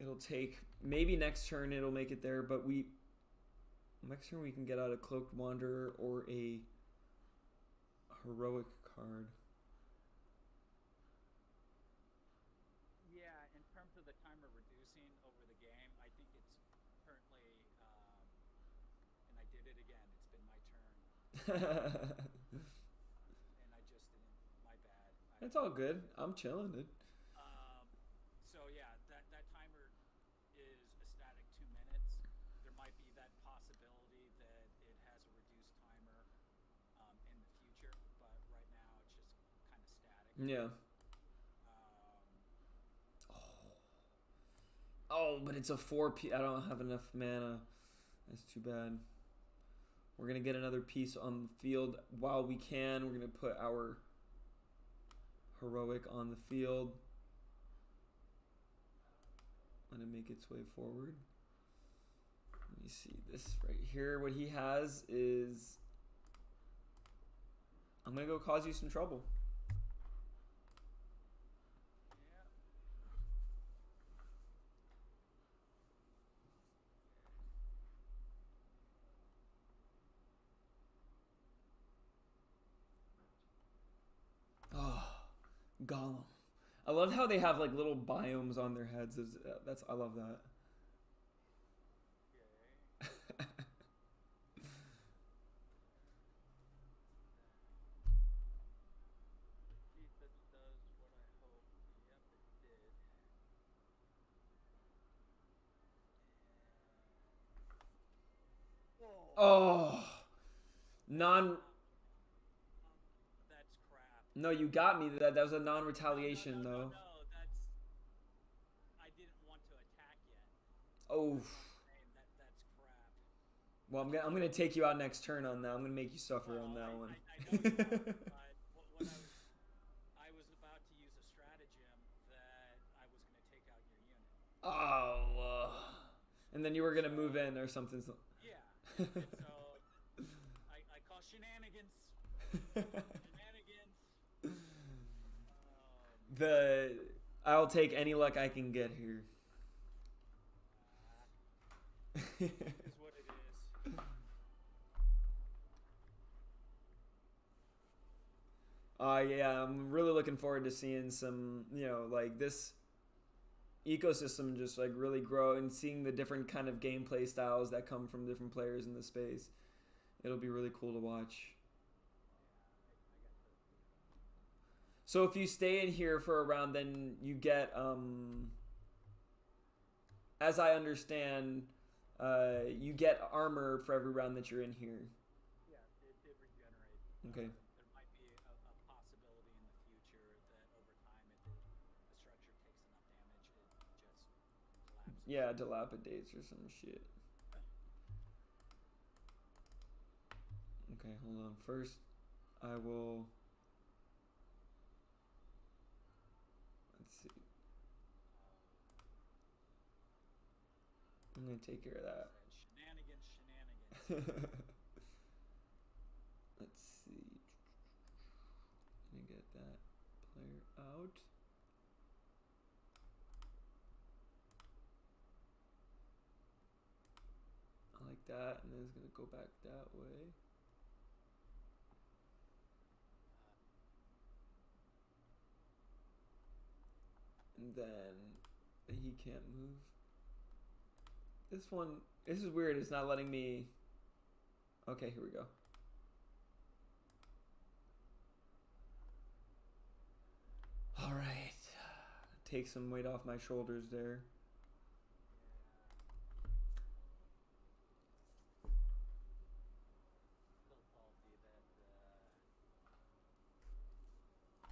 it'll take? Maybe next turn it'll make it there, but next turn we can get out a Cloaked Wanderer or a heroic card. Yeah, in terms of the timer reducing over the game, I think it's currently, and I did it again. It's been my turn, and I just didn't. My bad. It's all good. I'm chilling, dude. So yeah, that timer is a static 2 minutes. There might be that possibility that it has a reduced timer in the future, but right now it's just kind of static. Yeah. Oh, but it's a 4P. I don't have enough mana. That's too bad. We're going to get another piece on the field while we can. We're going to put our heroic on the field. Let it make its way forward. Let me see this right here. What he has is... I'm going to go cause you some trouble. Gollum. I love how they have like little biomes on their heads. I love that. Oh, That's crap. No, you got me. That was a non-retaliation though. No, that's. I didn't want to attack yet. Oh. Man, that's crap. Well, I'm gonna take you out next turn on that. I'm gonna make you suffer on that one. I know you are, but when I was about to use a stratagem that I was going to take out your unit. Oh. And then you were gonna move in or something. Yeah. And so I call shenanigans. I'll take any luck I can get here. It is what it is. Yeah, I'm really looking forward to seeing some, like this ecosystem just like really grow and seeing the different kind of gameplay styles that come from different players in the space. It'll be really cool to watch. So if you stay in here for a round, then you get, as I understand, you get armor for every round that you're in here. Yeah, it regenerates. Okay. There might be a possibility in the future that over time, if the structure takes enough damage, it just collapses. Yeah, dilapidates or some shit. Okay, hold on. First, I will... Let's see. I'm going to take care of that. Shenanigans. Let's see. Let me get that player. out. I like that, and then it's gonna go back that way. And then he can't move. This one, this is weird. It's not letting me. Okay, here we go. All right. Take some weight off my shoulders there.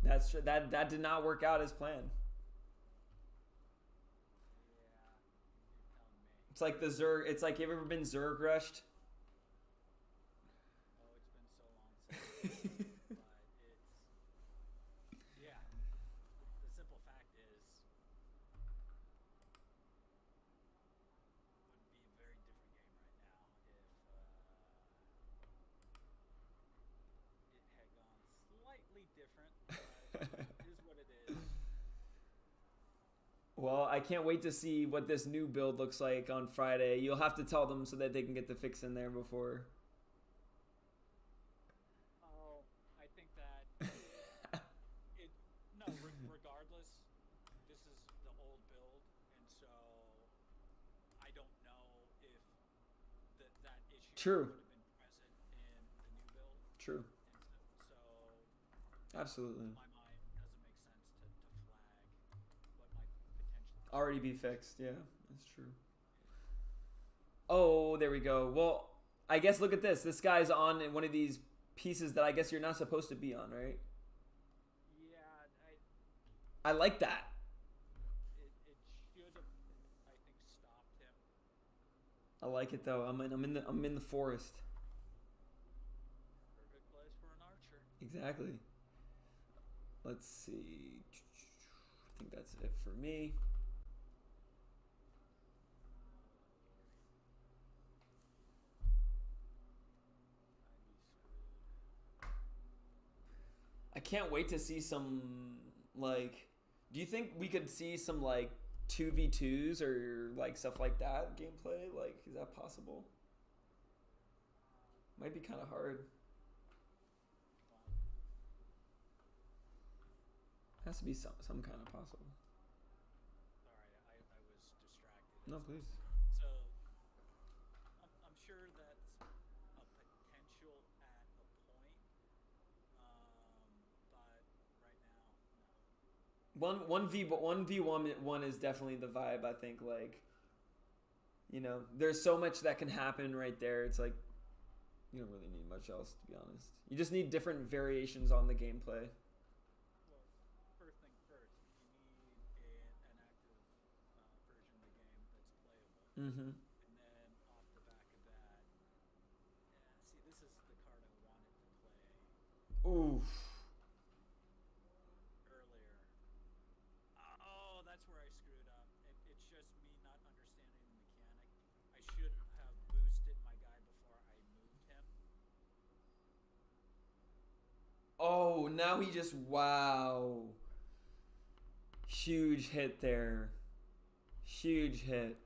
That's that did not work out as planned. It's like the Zerg. It's like, you ever been Zerg rushed? Oh, it's been so long since. But it's, yeah. The simple fact is, would be a very different game right now if it had gone slightly different. But it is what it is. Well, I can't wait to see what this new build looks like on Friday. You'll have to tell them so that they can get the fix in there before. Oh, I think that regardless, this is the old build, and so I don't know if that issue True. would have been present in the new build. True. And so Absolutely. in my mind, it doesn't make sense to flag what might potentially Already be fixed. Yeah, that's true. Oh, there we go. Well, I guess look at this. This guy's on one of these pieces that I guess you're not supposed to be on, right? Yeah, I like that. it should have, I think, stopped him. I like it though. I'm in the forest. Perfect place for an archer. Exactly. Let's see. I think that's it for me. I can't wait to see some, like, do you think we could see some, like, 2v2s or, like, stuff like that gameplay? Like, is that possible? Might be kind of hard. Has to be some kind of possible. Sorry, I was distracted. No, please. So, I'm sure that's a potential at a point, but right now, no. 1v1 is definitely the vibe. I think, like, you know, there's so much that can happen right there. It's like you don't really need much else, to be honest. You just need different variations on the gameplay. Well, first thing first, you need an active version of the game that's playable. Mm-hmm. And then off the back of that, see, this is the card I wanted to play Oof. earlier. Oh, that's where I screwed up. It's just me not understanding the mechanic. I should have boosted my guy before I moved him. Oh, now he just, wow. Huge hit there. Huge hit.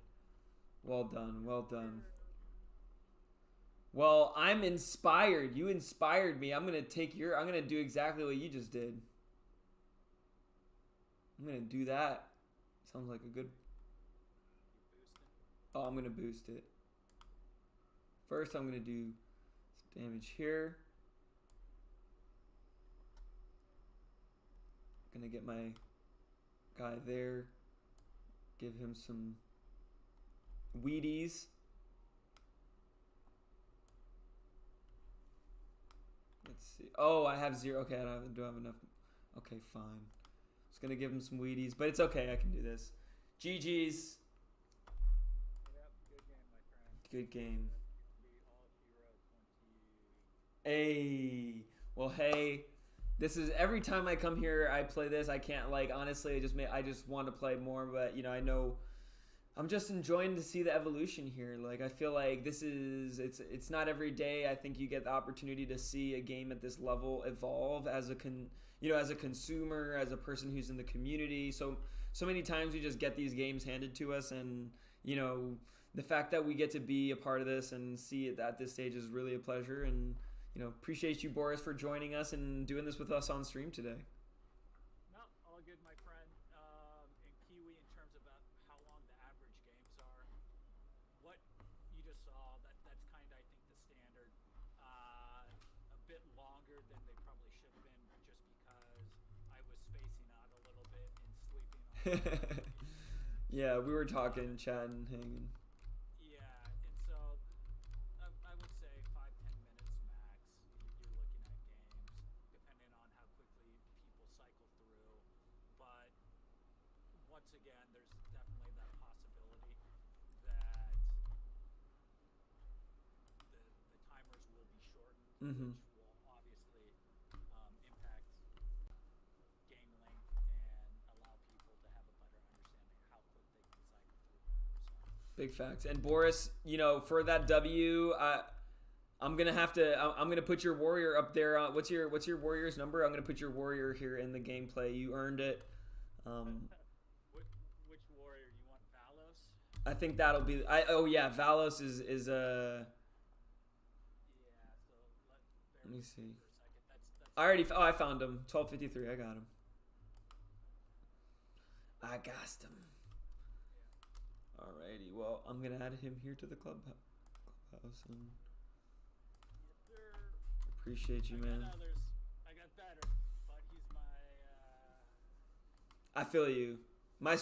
Well done, well done. Well, I'm inspired. You inspired me. I'm going to do exactly what you just did. I'm going to do that. Sounds like a good... You boosted. Oh, I'm going to boost it. First, I'm going to do some damage here. Going to get my guy there. Give him some Wheaties. Let's see. Oh, I have 0. Okay, I don't have enough. Okay, fine. Just gonna give him some Wheaties, but it's okay. I can do this. GG's. Yep, good game, my friend. Good game. Be all hero 20. Hey. Well, hey. This is every time I come here, I play this. I can't, like, honestly, I just want to play more, but you know, I know I'm just enjoying to see the evolution here. Like I feel like it's not every day I think you get the opportunity to see a game at this level evolve as as a consumer, as a person who's in the community. So many times we just get these games handed to us, and the fact that we get to be a part of this and see it at this stage is really a pleasure. And appreciate you, Boris, for joining us and doing this with us on stream today. No, all good, my friend. In Kiwi, in terms of how long the average games are, what you just saw, that's kind of, I think, the standard. A bit longer than they probably should have been, just because I was spacing out a little bit and sleeping on. Yeah, we were talking, chatting, hanging. Yeah, and so I would say 5-10 minutes max. You're looking at games, depending on how quickly people cycle through. But once again, there's definitely that possibility that the timers will be shortened, Mm-hmm. which will obviously impact game length and allow people to have a better understanding how quick they can cycle through them. So. Big facts. And Boris, for that W, I'm gonna put your warrior up there. What's your warrior's number? I'm gonna put your warrior here in the gameplay. You earned it. Which warrior? You want Valos? I think that'll be. Valos is Yeah. So Let me see. for a second. That's I found him. 1253. I got him. I got him. Alrighty. Well, I'm gonna add him here to the clubhouse. And appreciate you, man. I got better, but he's my. I feel you. I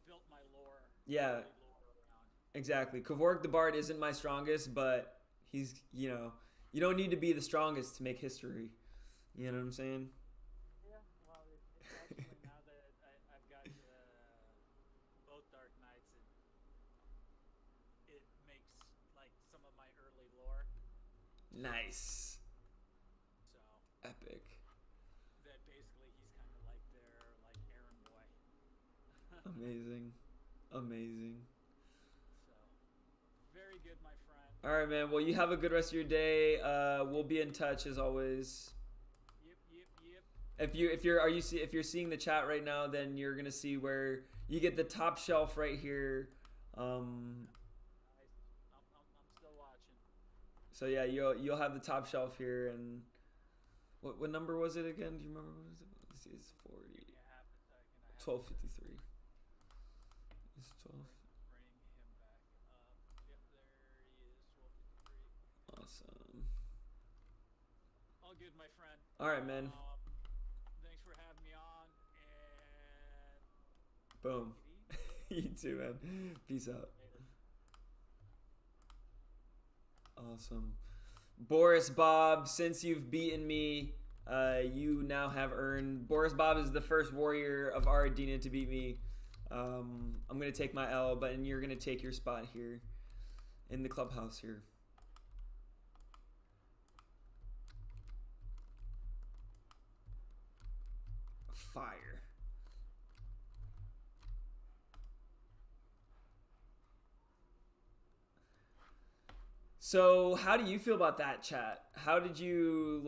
built my lore. Yeah. Lore around. Exactly. Kavork the Bard isn't my strongest, but he's, you don't need to be the strongest to make history. You know what I'm saying? Yeah, well, it's actually now that I've got both Dark Knights, it makes like some of my early lore. Nice. So Epic. that basically he's kind of like their like errand boy. Amazing. Amazing. So very good, my friend. All right, man. Well, you have a good rest of your day. We'll be in touch as always. Yep. If you're seeing the chat right now, then you're gonna see where you get the top shelf right here. I'm still watching. So yeah, you'll have the top shelf here, and what number was it again? Do you remember? What was it? Let's see, it's 40. Give me a half a second. 1253. It's 12. Bring him back up. Yep, there he is. 1253. Awesome. All good, my friend. All right, man. Thanks for having me on, and Boom. take it easy. You too, man. Peace out. Later. Awesome. Boris Bob, since you've beaten me, you now have earned. Boris Bob is the first warrior of Aradina to beat me. I'm going to take my L, but you're going to take your spot here in the clubhouse here. Fire. So, how do you feel about that, chat? How do you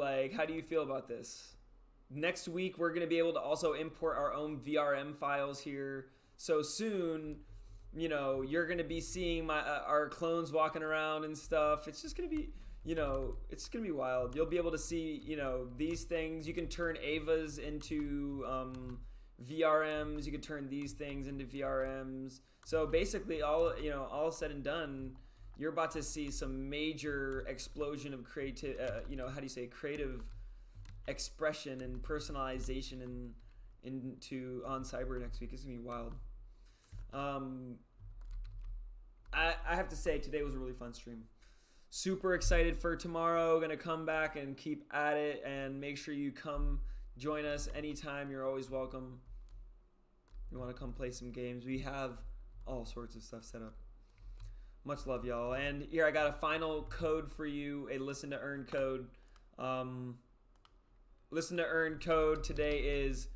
feel about this? Next week, we're going to be able to also import our own VRM files here. So soon, you're going to be seeing our clones walking around and stuff. It's just going to be, it's going to be wild. You'll be able to see, these things. You can turn AVAs into VRMs. You can turn these things into VRMs. So basically, all said and done, you're about to see some major explosion of creative, creative expression and personalization on Cyber next week. It's gonna be wild. I have to say, today was a really fun stream. Super excited for tomorrow. Gonna come back and keep at it, and make sure you come join us anytime. You're always welcome. You want to come play some games? We have all sorts of stuff set up. Much love, y'all. And here I got a final code for you, a listen to earn code. Listen to earn code today is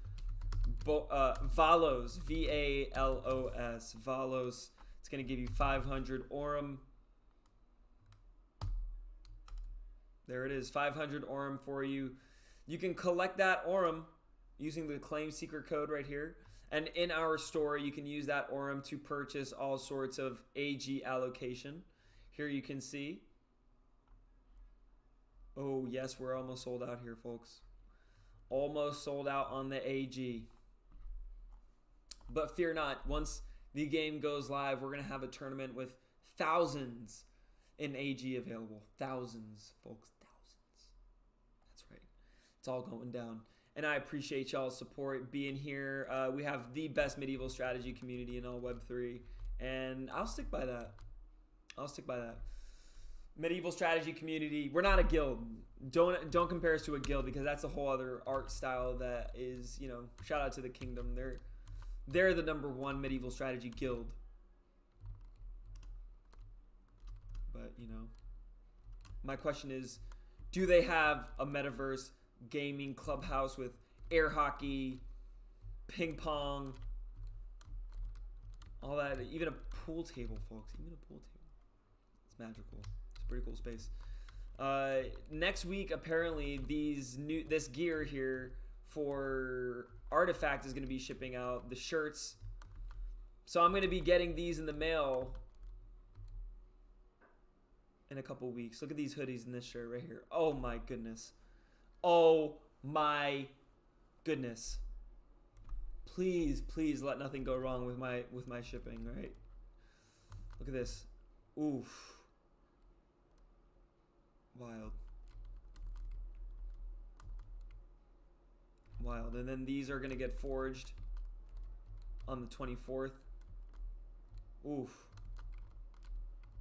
Valos, V-A-L-O-S, Valos. It's going to give you 500 Aurum. There it is, 500 Aurum for you. You can collect that Aurum using the claim secret code right here. And in our store, you can use that Aurum to purchase all sorts of AG allocation. Here you can see. Oh, yes, we're almost sold out here, folks. Almost sold out on the AG. But fear not, once the game goes live, we're going to have a tournament with thousands in AG available. Thousands, folks, thousands. That's right. It's all going down. And I appreciate y'all's support being here. We have the best medieval strategy community in all Web3. And I'll stick by that. I'll stick by that. Medieval strategy community. We're not a guild. Don't compare us to a guild, because that's a whole other art style that is, you know, shout out to the kingdom. They're the #1 medieval strategy guild. But, you know, my question is, do they have a metaverse gaming clubhouse with air hockey, ping pong, all that, even a pool table, folks, even a pool table? It's magical. It's a pretty cool space. Next week, apparently, this gear here for Artifact is going to be shipping out, the shirts. So I'm going to be getting these in the mail in a couple weeks. Look at these hoodies and this shirt right here. Oh my goodness. Oh my goodness. Please, please let nothing go wrong with my shipping, right? Look at this. Oof. Wild. Wild. And then these are going to get forged on the 24th. Oof.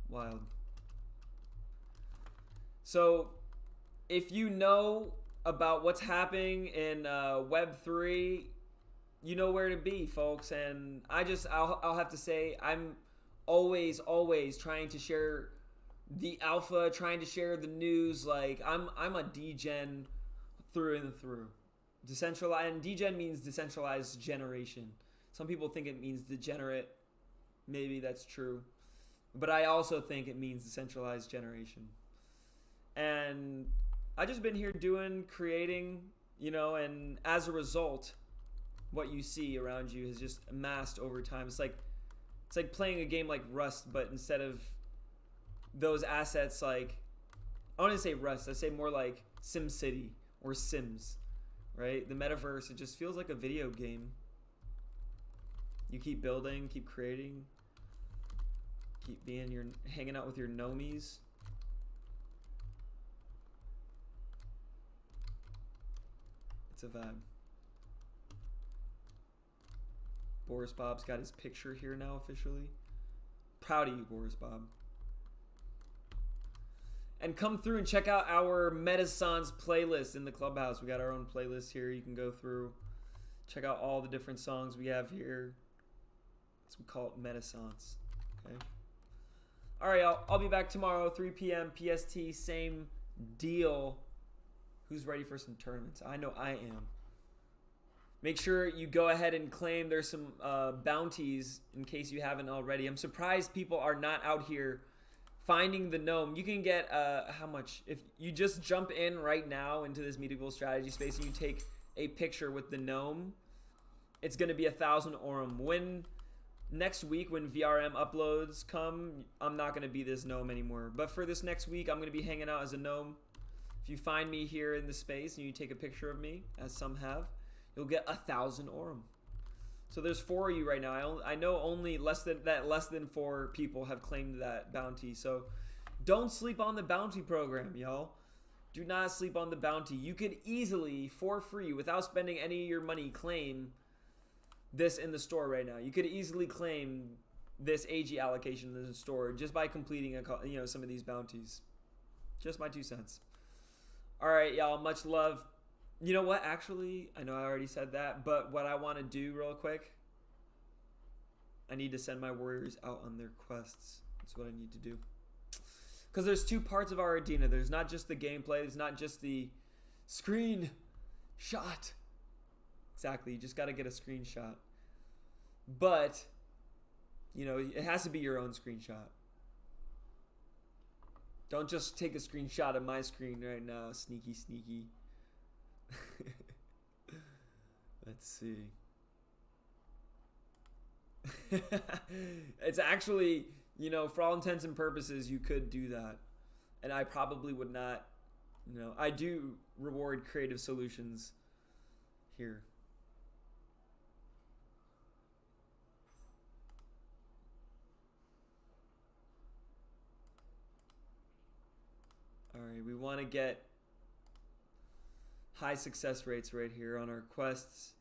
Wild. So, if you know about what's happening in Web3, you know where to be, folks. And I'll have to say, I'm always trying to share the alpha, trying to share the news. Like, I'm a degen through and through. Decentralized, and degen means decentralized generation. Some people think it means degenerate. Maybe that's true. But I also think it means decentralized generation. And I just been here creating, you know, and as a result, what you see around you has just amassed over time. It's like playing a game like Rust, but instead of those assets, like, I want to say Rust, I say more like SimCity or Sims, right? The metaverse, it just feels like a video game. You keep building, keep creating, keep hanging out with your nomies. It's a vibe. Boris Bob's got his picture here now officially. Proud of you, Boris Bob. And come through and check out our Metasons playlist in the clubhouse. We got our own playlist here. You can go through, check out all the different songs we have here. So we call it Metasons. Okay. All right, I'll be back tomorrow, 3 p.m. PST. Same deal. Who's ready for some tournaments? I know I am. Make sure you go ahead and claim. There's some bounties in case you haven't already. I'm surprised people are not out here finding the gnome. You can get, how much? If you just jump in right now into this medieval strategy space and you take a picture with the gnome, it's going to be 1,000 Aurum. Next week, when VRM uploads come, I'm not going to be this gnome anymore. But for this next week, I'm going to be hanging out as a gnome. If you find me here in the space and you take a picture of me, as some have, you'll get 1,000 Aurum. So there's 4 of you right now. I know only less than 4 people have claimed that bounty. So don't sleep on the bounty program, y'all. Do not sleep on the bounty. You could easily, for free, without spending any of your money, claim this in the store right now. You could easily claim this AG allocation in the store just by completing some of these bounties. Just my 2 cents. All right, y'all. Much love. You know what? Actually, I know I already said that, but what I want to do real quick, I need to send my warriors out on their quests. That's what I need to do. Because there's 2 parts of our arena. There's not just the gameplay. There's not just the screen shot. Exactly. You just got to get a screenshot. But, you know, it has to be your own screenshot. Don't just take a screenshot of my screen right now. Sneaky, sneaky. Let's see. It's actually, you know, for all intents and purposes, you could do that. And I probably would not, you know, I do reward creative solutions here. All right, we want to get high success rates right here on our quests.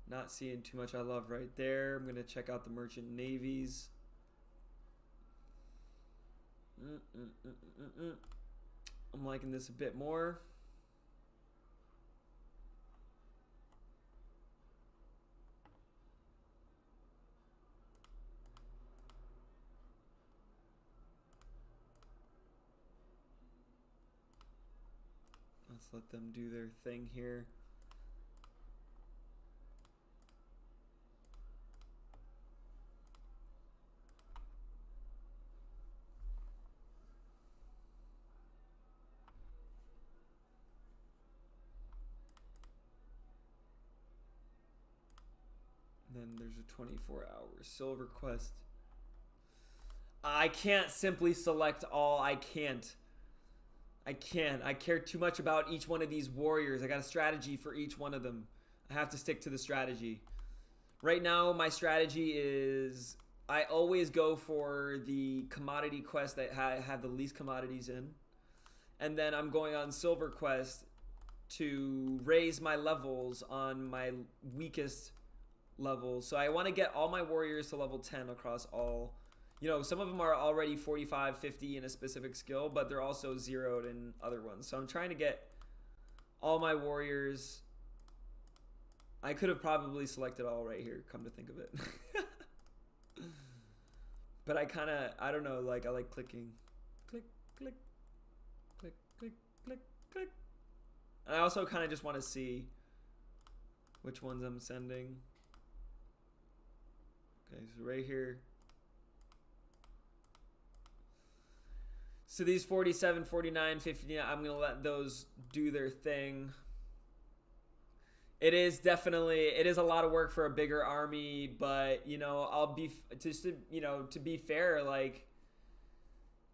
Not seeing too much I love right there. I'm going to check out the merchant navies. I'm liking this a bit more. Let's let them do their thing here. Then there's a 24-hour silver quest. I can't simply select all. I can't. I care too much about each one of these warriors. I got a strategy for each one of them. I have to stick to the strategy. Right now, my strategy is I always go for the commodity quest that have the least commodities in. And then I'm going on silver quest to raise my levels on my weakest levels. So I want to get all my warriors to level 10 across all. You know, some of them are already 45, 50 in a specific skill, but they're also zeroed in other ones. So I'm trying to get all my warriors. I could have probably selected all right here, come to think of it. But I don't know, like I like clicking. Click, click, click, click, click, click. And I also kind of just want to see which ones I'm sending. Okay, so right here. So these 47, 49, 50, I'm going to let those do their thing. It is a lot of work for a bigger army, but, you know, to be fair, like,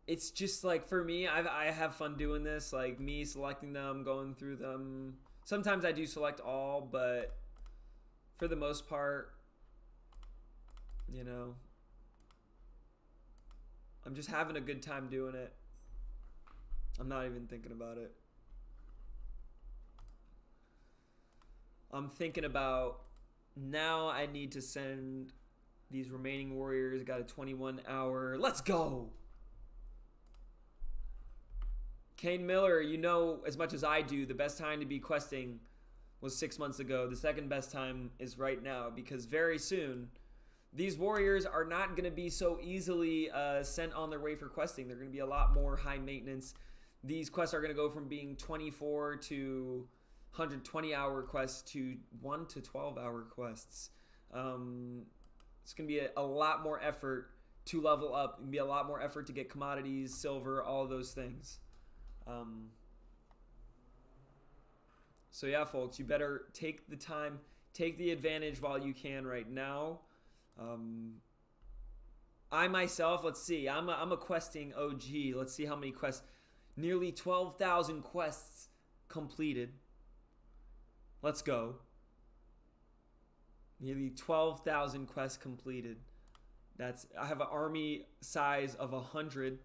it's just like, for me, I have fun doing this, like me selecting them, going through them. Sometimes I do select all, but for the most part, you know, I'm just having a good time doing it. I'm not even thinking about it. I'm thinking about now I need to send these remaining warriors. Got a 21-hour. Let's go! Kane Miller, you know as much as I do, the best time to be questing was 6 months ago. The second best time is right now, because very soon these warriors are not going to be so easily sent on their way for questing. They're going to be a lot more high maintenance. These quests are going to go from being 24 to 120-hour quests to 1 to 12-hour quests. It's going to be a lot more effort to level up. It's going to be a lot more effort to get commodities, silver, all those things. So yeah, folks, you better take the time, take the advantage while you can right now. I myself, let's see, I'm a questing OG. Let's see how many quests. Nearly 12,000 quests completed. Let's go. Nearly 12,000 quests completed. I have an army size of 100.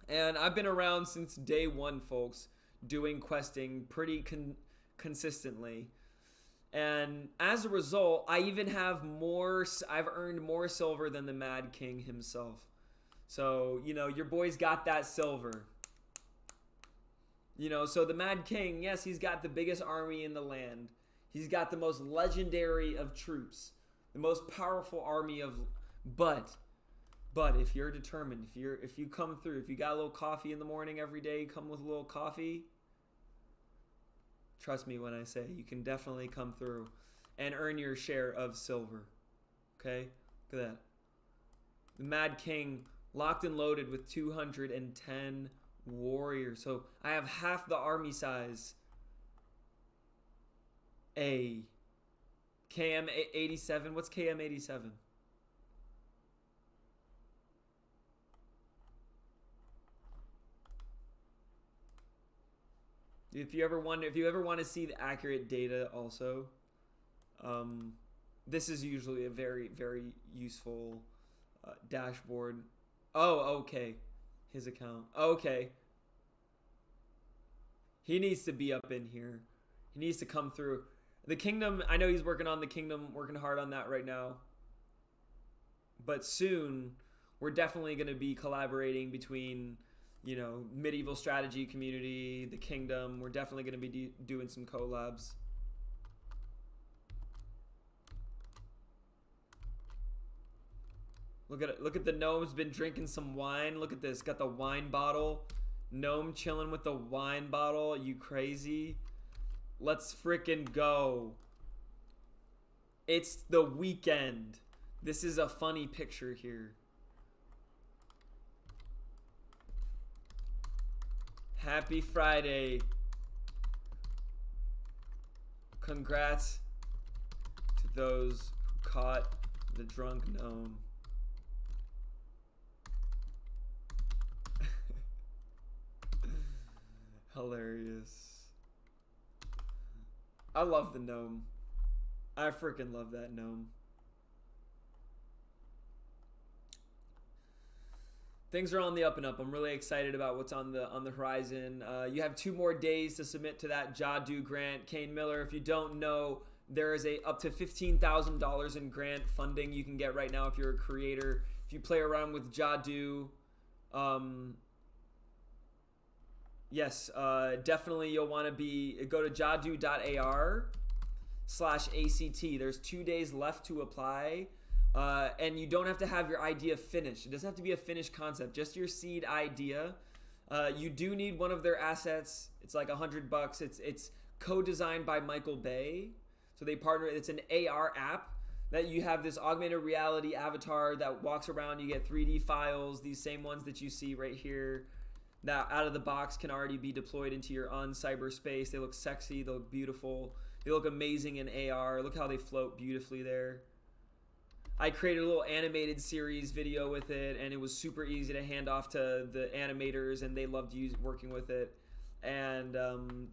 And I've been around since day one, folks, doing questing pretty consistently. And as a result, I even have I've earned more silver than the Mad King himself. So, you know, your boy's got that silver. You know, so the Mad King, yes, he's got the biggest army in the land. He's got the most legendary of troops. The most powerful army but But if you're determined, if you come through, if you got a little coffee in the morning every day, come with a little coffee. Trust me when I say you can definitely come through and earn your share of silver. Okay? Look at that. The Mad King locked and loaded with 210 warriors. So I have half the army size. A KM 87. What's KM 87? If you ever want to see the accurate data, also, this is usually a very, very useful dashboard. Oh, okay, his account. Okay, he needs to be up in here. He needs to come through. The kingdom. I know he's working on the kingdom, working hard on that right now. But soon, we're definitely going to be collaborating between, you know, medieval strategy community, the kingdom. We're definitely going to be doing some collabs. Look at it. Look at the gnome's been drinking some wine. Look at this. Got the wine bottle. Gnome chilling with the wine bottle. You crazy? Let's frickin' go. It's the weekend. This is a funny picture here. Happy Friday. Congrats to those who caught the drunk gnome. Hilarious. I love the gnome. I freaking love that gnome. Things are on the up and up. I'm really excited about what's on the horizon. You have 2 more days to submit to that Jadu grant. Kane Miller, if you don't know, there is up to $15,000 in grant funding you can get right now if you're a creator. If you play around with Jadu, yes, definitely you'll want to go to jadu.ar/ACT. There's 2 days left to apply. And you don't have to have your idea finished. It doesn't have to be a finished concept, just your seed idea. You do need one of their assets. It's like $100. It's co-designed by Michael Bay. So they partner. It's an AR app that you have this augmented reality avatar that walks around. You get 3D files, these same ones that you see right here, that out of the box can already be deployed into your on cyberspace. They look sexy. They look beautiful. They look amazing in AR. Look how they float beautifully there. I created a little animated series video with it, and it was super easy to hand off to the animators, and they loved working with it. And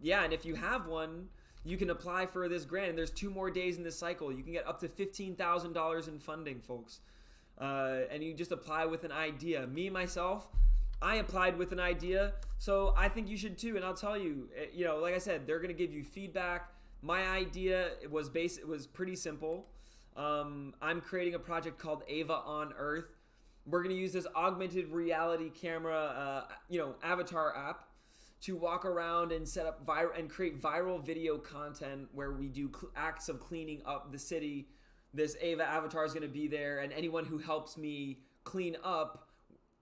yeah, and if you have one, you can apply for this grant. And there's 2 more days in this cycle. You can get up to $15,000 in funding, folks. And you just apply with an idea. Me, myself, I applied with an idea, so I think you should too. And I'll tell you, you know, like I said, they're going to give you feedback. My idea was pretty simple. I'm creating a project called Ava on Earth. We're going to use this augmented reality camera, avatar app to walk around and set up and create viral video content where we do acts of cleaning up the city. This Ava avatar is going to be there, and anyone who helps me clean up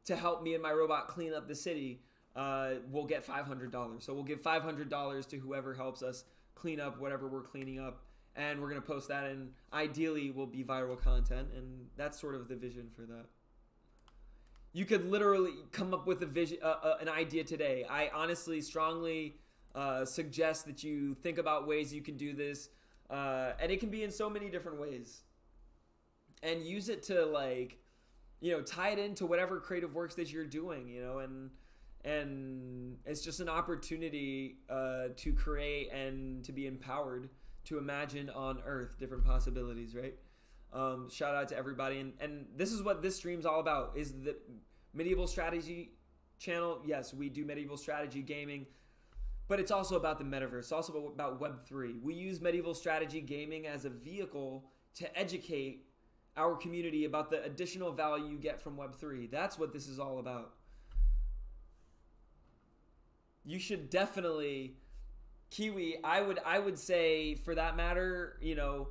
to help me and my robot clean up the city will get $500. So we'll give $500 to whoever helps us clean up whatever we're cleaning up. And we're going to post that, and ideally will be viral content, and that's sort of the vision for that. You could literally come up with an idea today. I honestly strongly suggest that you think about ways you can do this, and it can be in so many different ways. And use it to, like, you know, tie it into whatever creative works that you're doing, you know, and it's just an opportunity to create and to be empowered to imagine on Earth different possibilities, right? Shout out to everybody. And this is what this stream's all about, is the medieval strategy channel. Yes, we do medieval strategy gaming, but it's also about the metaverse. It's also about Web3. We use medieval strategy gaming as a vehicle to educate our community about the additional value you get from Web3. That's what this is all about. You should definitely... Kiwi, I would say, for that matter, you know,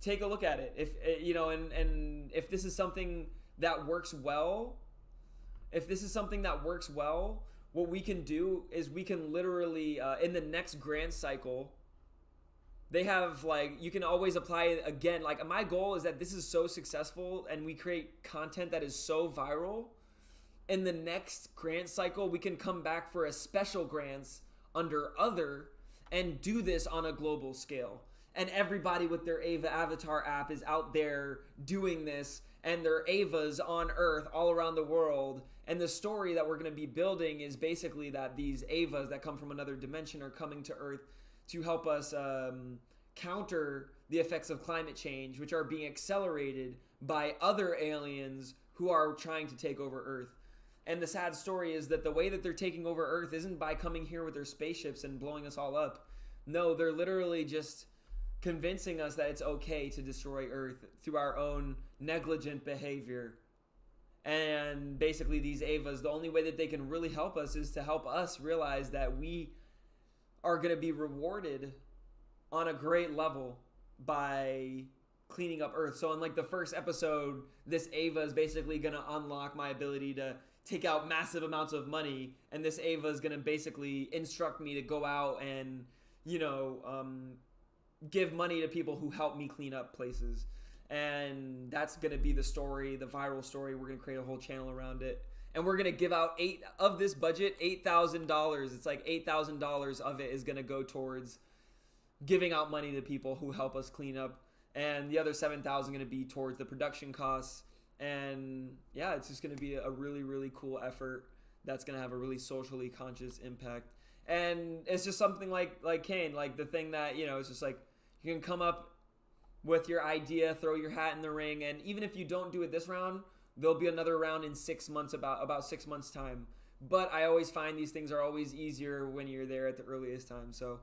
take a look at it. If and if this is something that works well, what we can do is we can literally in the next grant cycle, they have like, you can always apply it again. Like, my goal is that this is so successful and we create content that is so viral. In the next grant cycle, we can come back for a special grants under other and do this on a global scale. And everybody with their Ava Avatar app is out there doing this, and their Avas on Earth all around the world. And the story that we're going to be building is basically that these Avas that come from another dimension are coming to Earth to help us counter the effects of climate change, which are being accelerated by other aliens who are trying to take over Earth. And the sad story is that the way that they're taking over Earth isn't by coming here with their spaceships and blowing us all up. No, they're literally just convincing us that it's okay to destroy Earth through our own negligent behavior. And basically these Avas, the only way that they can really help us is to help us realize that we are going to be rewarded on a great level by cleaning up Earth. So in like the first episode, this Ava is basically going to unlock my ability to take out massive amounts of money, and this Ava is going to basically instruct me to go out and, give money to people who help me clean up places. And that's going to be the story, the viral story. We're going to create a whole channel around it. And we're going to give out of this budget, $8,000. It's like $8,000 of it is going to go towards giving out money to people who help us clean up. And the other $7,000 going to be towards the production costs. And yeah, it's just going to be a really, really cool effort that's going to have a really socially conscious impact. And it's just something like Kane, like the thing that, it's just like, you can come up with your idea, throw your hat in the ring, and even if you don't do it this round, there'll be another round in 6 months, about 6 months time. But I always find these things are always easier when you're there at the earliest time. So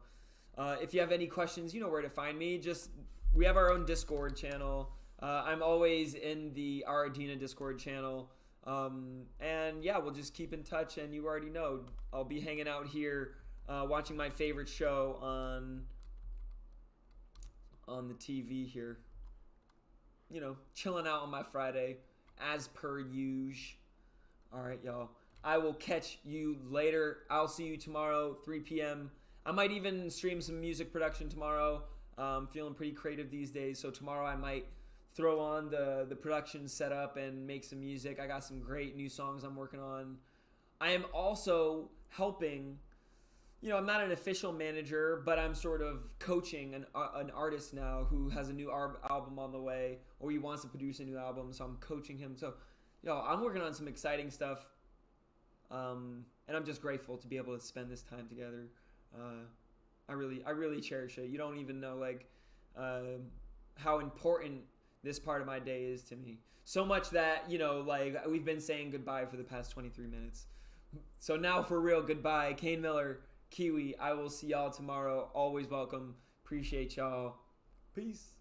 if you have any questions, you know where to find me. We have our own Discord channel. I'm always in the Aradina Discord channel. And yeah, we'll just keep in touch, and you already know I'll be hanging out here watching my favorite show on the TV here. Chilling out on my Friday as per usual. All right, y'all. I will catch you later. I'll see you tomorrow, 3 p.m. I might even stream some music production tomorrow. I'm feeling pretty creative these days, so tomorrow I might throw on the production setup and make some music. I got some great new songs I'm working on. I am also helping, I'm not an official manager, but I'm sort of coaching an artist now who has a new album on the way, or he wants to produce a new album, so I'm coaching him. So, I'm working on some exciting stuff, and I'm just grateful to be able to spend this time together. I really cherish it. You don't even know, how important this part of my day is to me. So much that, we've been saying goodbye for the past 23 minutes. So now for real, goodbye. Kane Miller, Kiwi. I will see y'all tomorrow. Always welcome. Appreciate y'all. Peace.